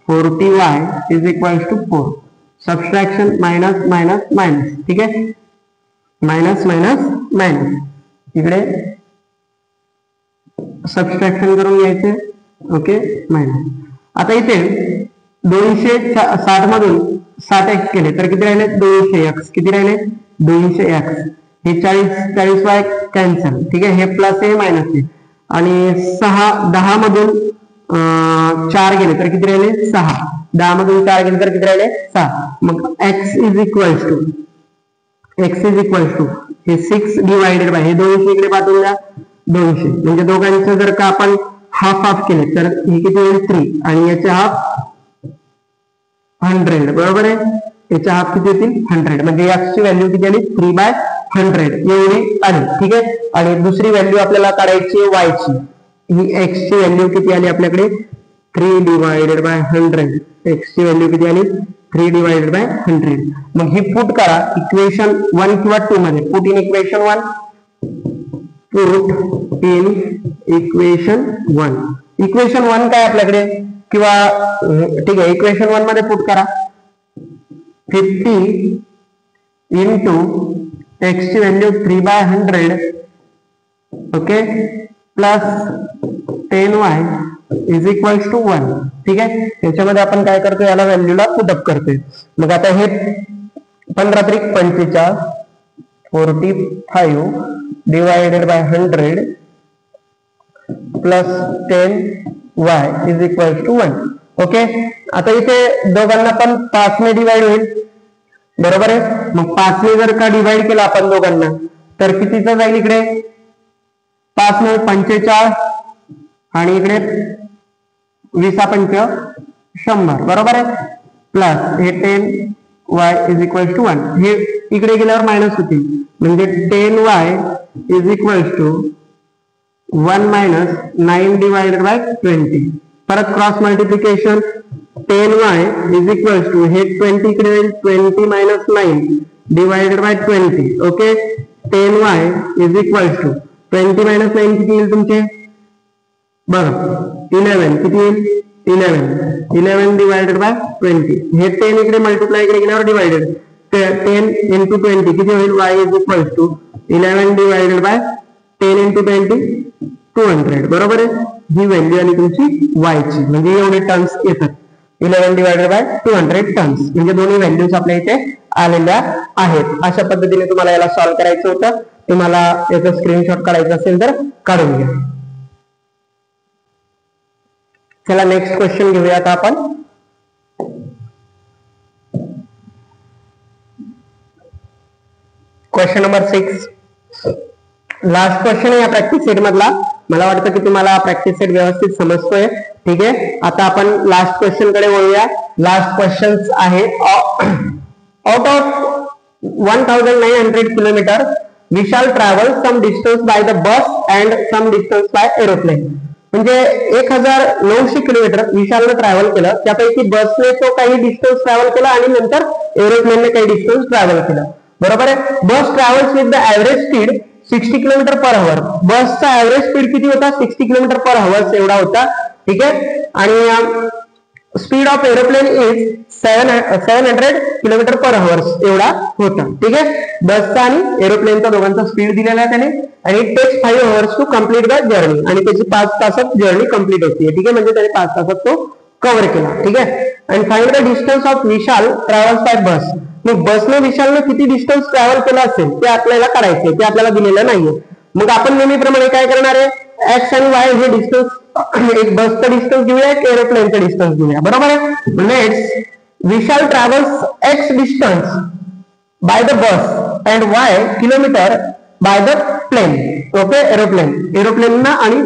40 y is equal to 4 subtraction minus minus minus ठीक आहे मायनस मायनस मायनस इकडे सबट्रॅक्शन करून घ्यायचे ओके मायनस आता इथे 260 मधून 60x केले तर किती राहिले 200x किती राहिले 200x हे 40 y कॅन्सल ठीक आहे हे प्लस आहे मायनस आहे आणि 10 मधून 4 गेले तर किती राहिले 6 10 मधून 4 गेले तर किती राहिले 6 मग x इज इक्वल्स टू हे 6 डिवायडेड बाय हे 200 इकडे पाठवून द्या 200, म्हणजे दोघांचं जर का आपण हाफ हाफ केले तर हे किती होईल 3 आणि याचे हाफ 100, बरोबर आहे. याच्या हाफ किती होतील 100, म्हणजे x ची व्हॅल्यू किती आली 3/100 एवढी आली. ठीक आहे. आणि दुसरी व्हॅल्यू आपल्याला काढायची आहे y ची. ही x ची व्हॅल्यू किती आली आपल्याकडे 3 डिवायडेड बाय 100. x ची व्हॅल्यू किती आली 3 डिवायडेड बाय 100. मग ही पुट करा इक्वेशन 1 किंवा 2 मध्ये. Put in equation 1, put in equation 1. Equation 1 काय आपल्याकडे किंवा ठीक आहे इक्वेशन 1 मध्ये पुट करा 50 इंटू x ची value 3/100 okay plus 10y is equals to 1. ठीक आहे. याच्यामध्ये आपण काय करतो याला व्हॅल्यूला पुटअप करतोय. मग आता हे 15 त्रिक 45 45 divided by 100 plus 10y is equals to 1. Okay. आता इथे दोघांना पण 5 ने डिवाइड होईल, बरोबर आहे. मग 5 ने जर का डिवाइड केला आपण दोघांना तर कितीचा जाईल इकडे 5 ने 45 आणि इकडे 20 100, बरोबर आहे. प्लस हे 10y इज इक्वल्स टू 1. हे इकडे गेल्यावर मायनस होतील, म्हणजे 10y is equals to 1 minus 9 divided by 20. परत cross multiplication 10y is equals to हे 20 इकडे येईल 20 minus 9 divided by 20. Okay. 10y is equals to 20 minus 9 किती येईल तुमचे बघा 11. किती येईल 11 डिवायडेड बाय 20. हे 10 इकडे मल्टिप्लाय इकडे गेल्यावर डिवायडेड 10 इंटू 20 किती होईल y is equals to 11 divided by 10 into 20 200, बरोबर आहे. ही व्हॅल्यू आली तुमची y ची, म्हणजे एवढे टर्न्स येतात 11 डिवायडेड बाय 200 टर्न्स. म्हणजे दोन्ही व्हॅल्यूज आपल्या इथे आलेल्या आहेत. अशा पद्धतीने तुम्हाला याला सॉल्व्ह करायचं होतं. तुम्हाला याचा स्क्रीनशॉट काढायचा असेल तर काढून घ्या. चला नेक्स्ट क्वेश्चन घेऊयात आपण. क्वेश्चन नंबर 6, लास्ट क्वेश्चन आहे या प्रॅक्टिस सेट मधला. मला वाटतं की तुम्हाला प्रॅक्टिस सेट व्यवस्थित समजतोय. ठीक आहे. आता आपण लास्ट क्वेश्चन कडे वळूया. लास्ट क्वेश्चन आहे out of 1900 kilometre we shall travel some distance by the bus and some distance by aeroplane. म्हणजे 1900 किलोमीटर विशालने ट्रॅव्हल केलं, त्यापैकी बसने तो काही डिस्टन्स ट्रॅव्हल केला आणि नंतर एरोप्लेनने काही डिस्टन्स ट्रॅव्हल केलं, बरोबर आहे. Bus travels with the average speed 60 kilometre per hour. बसचा ऍव्हरेज स्पीड किती होता 60 किलोमीटर पर आवर एवढा होता. ठीक आहे. आणि speed of aeroplane is 700 kilometre per आवर एवढा होता. ठीक आहे. बसचा आणि एरोप्लेनचा दोघांचा स्पीड दिलेला आहे त्याने. आणि it takes 5 hours to complete the journey. आणि त्याची 5 तासात जर्नी कम्प्लीट होती. ठीक आहे. म्हणजे त्याने 5 तासात तो कव्हर केला. ठीक आहे. आणि find the distance of Vishal travels by bus. मग बसने विशालने किती डिस्टन्स ट्रॅव्हल केला असेल ते आपल्याला काढायचे, ते आपल्याला दिलेलं नाहीये. मग आपण नेहमीप्रमाणे काय करणार आहे एक्स आणि वाय हे डिस्टन्स, एक बसचा डिस्टन्स घेऊया एक एरोप्लेनचा डिस्टन्स घेऊया, बरोबर आहे. Let's Vishal travels x distance by the bus and y kilometre by the plane. Okay. Aeroplane आणि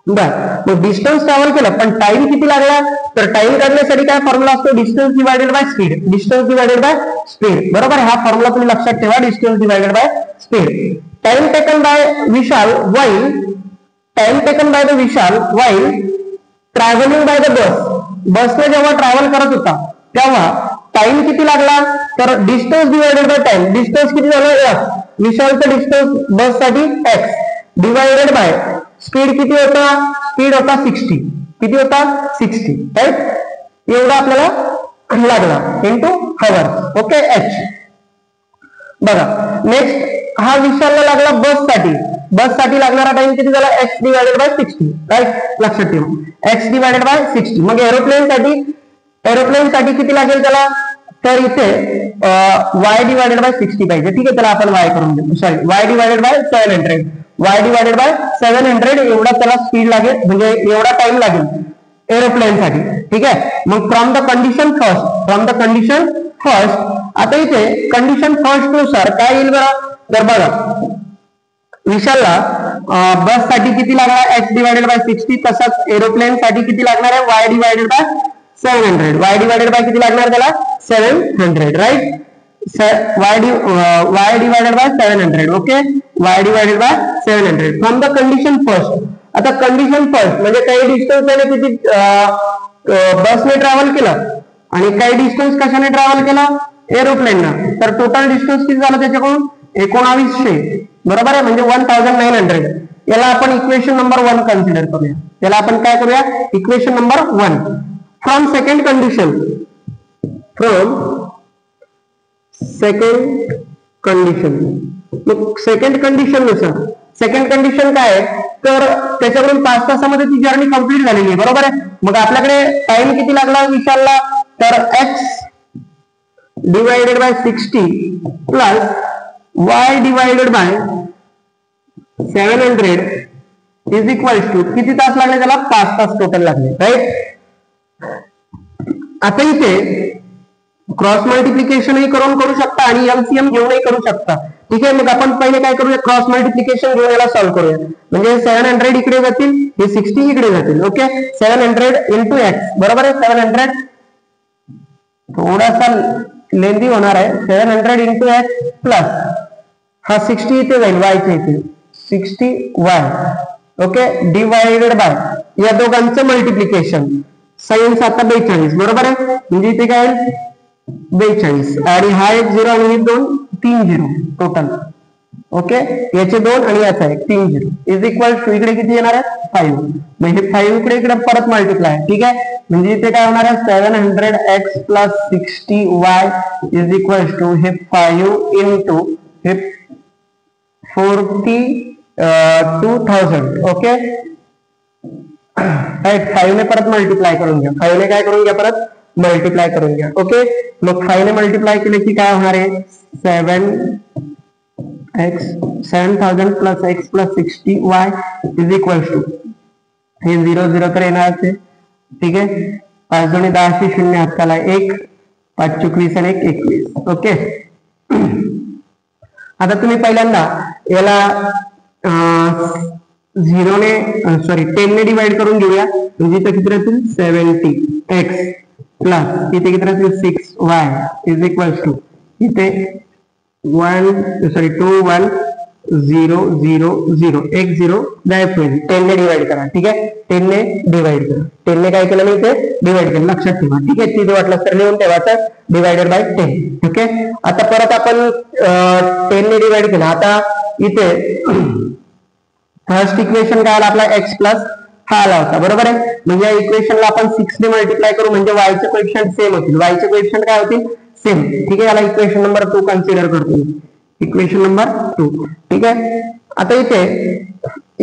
बर. मग डिस्टन्स ट्रॅव्हल केलं पण टाइम किती लागला, तर टाइम काढण्यासाठी काय फॉर्म्युला असतो distance divided by speed. Distance divided by speed, बरोबर. हा फॉर्म्युला तुम्ही लक्षात ठेवा, distance divided by speed. Time taken by Vishal while travelling bye the बस. बसने जेव्हा ट्रॅव्हल करत होता तेव्हा टाइम किती लागला, तर distance divided by time. Distance किती झालं एफ, विशालचं डिस्टन्स बस साठी एक्स डिवायडेड बाय स्पीड किती होता, स्पीड होता 60. किती होता 60, राईट. एवढा आपल्याला लागला इंटू हवर्स. ओके. एच बघा. नेक्स्ट हा विशालला लागला बस साठी लागणारा टाइम किती झाला एक्स डिवायडेड बाय 60, राईट. लक्षात ठेवा एक्स डिवायडेड बाय 60. मग एरोप्लेन साठी किती लागेल त्याला, तर इथे वाय डिवायडेड बाय 60 पाहिजे. ठीक आहे. त्याला आपण वाय करून देऊ. Sorry, Y divided by 700. Y divided by 700 एवढा त्याला स्पीड लागेल, म्हणजे एवढा टाइम लागेल एरोप्लेन साठी. ठीक आहे. मग फ्रॉम द कंडिशन फर्स्ट आता इथे कंडिशन फर्स्ट नुसार काय येईल बरं, तर बघा विशालला बस साठी किती लागणार x डिवायडेड बाय 60, तसंच एरोप्लेन साठी किती लागणार आहे y divided by 700, y divided bye किती लागणार त्याला 700, right, y divided by 700, okay, y divided by 700 from the condition first. आता कंडिशन फर्स्ट म्हणजे काही डिस्टन्स त्याने किती बसने ट्रॅव्हल केलं आणि काही डिस्टन्स कशाने ट्रॅव्हल केला, एरोप्लेननं, तर टोटल डिस्टन्स किती झालं त्याच्याकडून 1900, बरोबर आहे, म्हणजे 1900. याला आपण इक्वेशन नंबर 1 कन्सिडर करूया, याला आपण काय करूया, equation number 1 from second condition, second condition. मग सेकंड कंडिशन नुसार सेकंड कंडिशन काय आहे, तर त्याच्याकडून 5 तासामध्ये ती जर्नी कंप्लीट झालेली आहे, बरोबर आहे. मग आपल्याकडे टाइम किती लागला विशालला, तर x divided by 60 plus y divided by 700 is equal to किती तास लागले त्याला, 5 तास टोटल लागले, राईट. आता इथे क्रॉस मल्टिप्लिकेशनही करू शकता आणि एलसीएम घेऊनही करू शकता, ठीक आहे. मग आपण पहिले काय करूया, क्रॉस मल्टिप्लिकेशन घेऊन याला सॉल्व्ह करूया. म्हणजे 700 इकडे जातील, हे 60 इकडे जातील, ओके. 700 इंटू एक्स, बरोबर आहे. 700 थोडासा लेंदी होणार आहे, 700 इंटू एक्स प्लस हा 60 इथे जाईल, वायच्या इथे 60 वाय, ओके, डिवायडेड बाय या दोघांचं मल्टिप्लिकेशन, साइन 7 42, बरोबर आहे. म्हणजे इथे काय 42 आणि हा एक 0 आणि हे 3 0 टोटल, ओके. याचे 2 आणि याचा एक 3 0 इज इक्वल टू इकडे किती येणार आहे 5, म्हणजे 5 इकडे परत मल्टिप्लाय, ठीक आहे. म्हणजे इथे काय होणार आहे 700x plus 60y is equal to हे 5 इंटू हे 42,000, ओके, राईट. 5 ने परत मल्टिप्लाय करून घ्या, 5 ने काय करून घ्या, परत मल्टिप्लाय करून घ्या, ओके. मग 5 ने मल्टिप्लाय केले की काय होणार आहे 7,000 plus x plus 60y is equal to हे 0 0 तर येणार आहे, ठीक आहे. 5 2 10 0 हाताला 1, 5 चूक 20 आणि 1 21, ओके. आता तुम्ही पहिल्यांदा याला 0 ने 10 ने डिवाइड करून घेऊया, म्हणजे इथे किती राहतील 70x प्लस इथे किती राहतील 6y इज इक्वल टू इथे 2 1 0 0 0 1 0 गायब होईल, 10 ने डिवाइड करा, ठीक आहे. 10 ने डिवाइड करा, 10 ने काय केलं मी इथे डिवाइड केलं, लक्षात ठेवा, ठीक आहे. तिथे वाटलं तर लिहून ठेवायचं डिवाइडेड बाय 10, ओके. आता परत आपण 10 ने डिवाइड केलं. आता इथे फर्स्ट इक्वेशन काय आला आपला x प्लस हा आला होता, बरोबर आहे. म्हणजे या इक्वेशनला आपण 6 ने मल्टिप्लाय करू, म्हणजे y चे कोएफिशिएंट सेम होतील, y चे कोएफिशिएंट काय होतील सेम, ठीक आहे. याला इक्वेशन नंबर 2 कन्सिडर करतो, इक्वेशन नंबर 2, ठीक आहे. आता इथे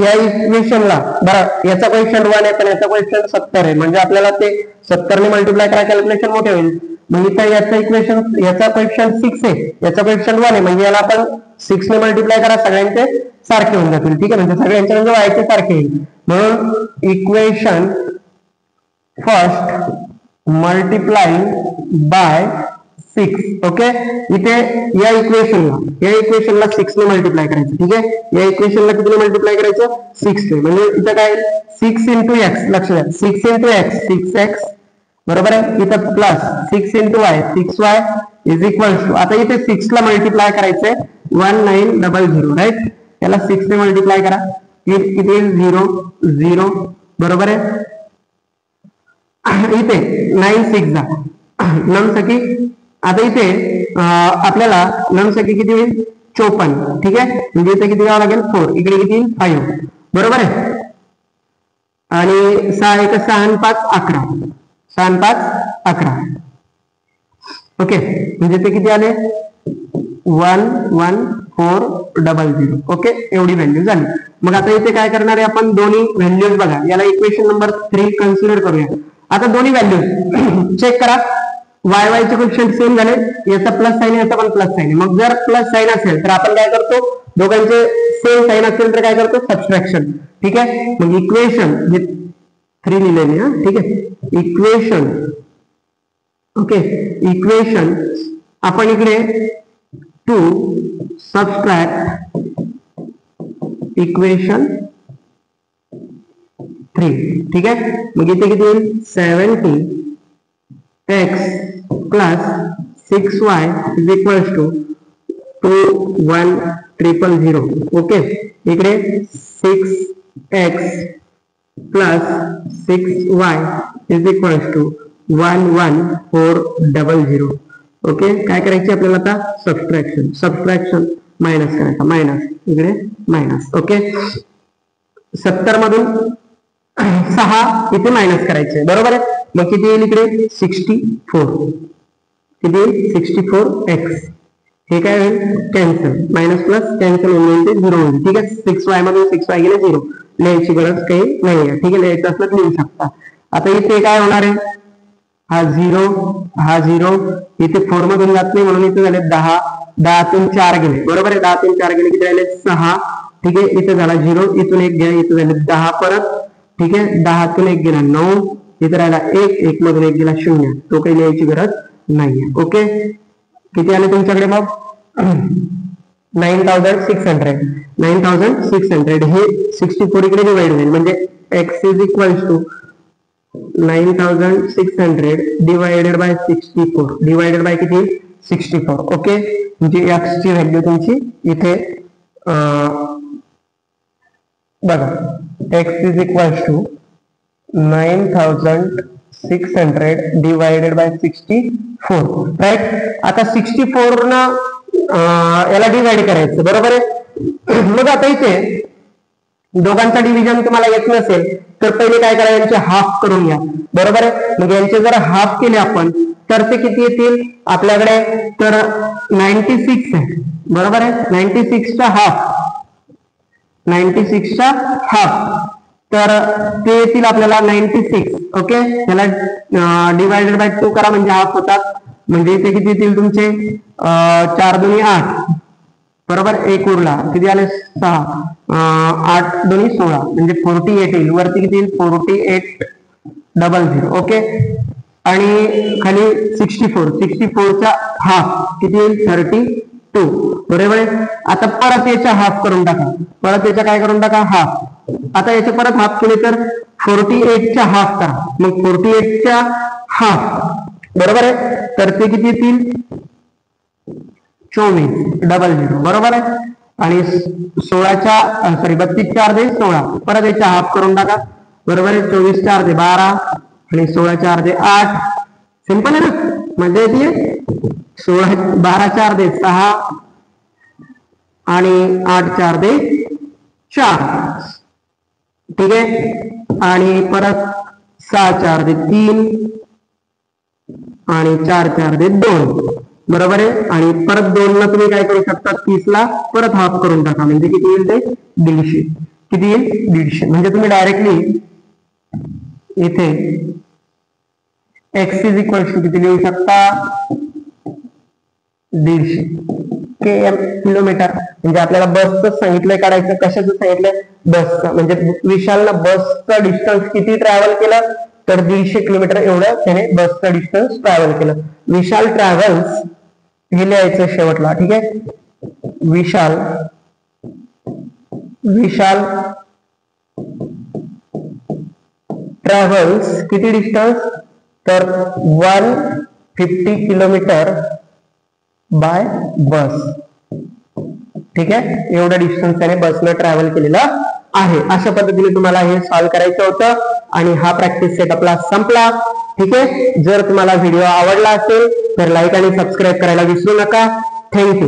या इक्वेशनला बरं याचा कोएफिशिएंट 1 आहे पण याचा कोएफिशिएंट 70 आहे, म्हणजे आपल्याला ते 70 ने मल्टिप्लाय करा, कॅल्क्युलेशन मोठे होईल. म्हणजे इथे याचा इक्वेशन याचा कोएफिशिएंट 6 आहे, याचा कोएफिशिएंट 1 आहे, म्हणजे याला आपण 6 ने मल्टिप्लाय करा, सगळ्यांचे सारखे होऊन जातील, ठीक आहे. म्हणजे सगळ्यांचे म्हणजे y चे सारखे येईल, म्हणून equation first multiplying by 6, okay. इथे या इक्वेशनला 6 ने मल्टिप्लाय करायचं, ठीक आहे. या इक्वेशनला कितीने मल्टिप्लाय करायचं 6 ने, म्हणजे इथं काय 6 इंटू एक्स, लक्ष द्या 6 इंटू एक्स 6x, बरोबर आहे. इथं plus 6 into y 6y is equal to, आता इथे 6 ला मल्टिप्लाय करायचंय 1900, राईट. याला 6 ने मल्टिप्लाय करा, किती 0 0, बरोबर आहे. इथे 9 6 जा 9 सकी, आता इथे आपल्याला 9 सकी किती होईल 54, ठीक आहे. म्हणजे इथे किती द्यावं लागेल 4, इकडे किती 5, बरोबर आहे. आणि 6 1 6 आणि 5 11, 6 आणि 5 11, ओके. म्हणजे ते किती आले 11400, ओके. एवढी व्हॅल्यू झाली. मग आता इथे काय करणार आहे आपण, दोन्ही व्हॅल्यूज बघा, याला इक्वेशन नंबर 3 कन्सिडर करूया. आता दोन्ही व्हॅल्यूज चेक करा, y चे कोएफिशिएंट सेम झाले, याचा प्लस साइन याचा पण प्लस साइन. मग जर प्लस साइन असेल तर आपण काय करतो, दोघांचे सेम साइन असेल तर काय करतो सबट्रॅक्शन, ठीक आहे. मग इक्वेशन जे 3 लिहिलेले हा, ठीक आहे. इक्वेशन, ओके, इक्वेशन आपण इकडे टू सबट्रॅक्ट इक्वेशन 3, ठीक आहे. मग इथे किती येईल 70x plus 6y is equals to 2,1,0,0,0. Okay, इकडे 6x plus 6y is equals to 1,1,4,0,0. Okay, काय करायचे आपल्याला आता सबट्रॅक्शन मायनस करायचा, मायनस इकडे मायनस. ओके, 70 मधून 6 इथे मायनस करायचे, बरोबर आहे. मग किती येईल इकडे 64, किती येईल 64x. हे काय होईल कॅन्सल, मायनस प्लस कॅन्सल होऊन ते 0 होईल. ठीक आहे, 6y मधून 6y गेले 0, लिहायची गरज काही नाही आहे. ठीक आहे, लिहायचं असलं तर लिहू शकता. आता इथे काय होणार आहे, हा 0 इथे 4 मधून जात नाही म्हणून इथे झाले 10, 10 तून 4 गेले, बरोबर आहे. 10 तून 4 गेले किती राहिले 6. ठीक आहे, इथे झाला 0, इथून 1 गेला, इथे झाले 10 परत. ठीक आहे, 10 तून 1 गेला 9, इथे राहिला 1 मधून 1 गेला 0, तो काही लिहायची गरज नाहीये. ओके, किती आले तुमच्याकडे मग 9,600. हे 64 इकडे डिवाइड होईल म्हणजे x is equals to 9,600 divided by 64, divided by किती 64. ओके, म्हणजे x ची व्हॅल्यू तुमची इथे बघा, x is equals to 9,600 divided by 64, right. आता 64 ना याला डिवाइड करायचं, बरोबर आहे. मग आता इथे दोघांचा डिव्हिजन तुम्हाला येत नसेल तर पहिले काय करा, यांचे हाफ करून घ्या, बरोबर आहे. मग यांचे जर हाफ केले आपण तर ते किती येतील आपल्याकडे, तर 96 आहे, बरोबर आहे. 96चा हाफ तर ते येतील आपल्याला 96. ओके, त्याला डिवायडेड बाय 2 करा म्हणजे हाफ होतात. म्हणजे इथे किती येतील तुमचे 4 दुनी 8, बरोबर. 1 उरला, किती आले 6, 8 दुनी 16 म्हणजे 48 येईल. वरती किती येईल 48,000. ओके, आणि खाली 64चा हाफ किती येईल 32, बरोबर आहे. आता परत याचा हाफ करून टाका, परत याचा काय करून टाका हाफ. आता याचे परत हाफ केले तर 48चा हाफ करा, मग 48चा हाफ, बरोबर आहे. तर ते किती येतील 24,000, बरोबर आहे. आणि 32 4 दे 16, परत याचा हाफ करून टाका, बरोबर आहे. 24 4 दे 12 आणि 16 4 दे 8. सिंपल आहे ना, म्हणजे येते 12 4 दे 6 आणि 8 4 दे 4. ठीक आहे, आणि परत 6 4 दे 3 आणि 4 4 दे 2, बरोबर आहे. आणि परत 2 ला तुम्ही काय करू शकता, 30 ला परत हाफ करून टाका म्हणजे किती येईल ते 150. किती येईल 150. म्हणजे तुम्ही डायरेक्टली इथे x इज इक्वल टू किती लिहू शकता 150 km किलोमीटर. म्हणजे आपल्याला बसचं सांगितलंय काढायचं, कशाचं सांगितलंय बसचं. म्हणजे विशालनं बसचं डिस्टन्स किती ट्रॅव्हल केलं तर 150 किलोमीटर एवढं त्याने बसचं डिस्टन्स ट्रॅव्हल केलं. विशाल ट्रॅव्हल्स हे लिहायचं शेवटला. ठीक आहे, विशाल ट्रॅव्हल्स किती डिस्टन्स तर 150 किलोमीटर बाय बस. ठीक आहे, एवढं डिस्टन्स त्याने बसनं ट्रॅव्हल केलेलं आहे. अशा पद्धतीने तुम्हाला हे सॉल्व्ह करायचं होतं आणि हा प्रॅक्टिस सेट आपला संपला. ठीक आहे, जर तुम्हाला व्हिडिओ आवडला असेल तर लाईक आणि सबस्क्राईब करायला विसरू नका. थँक्यू.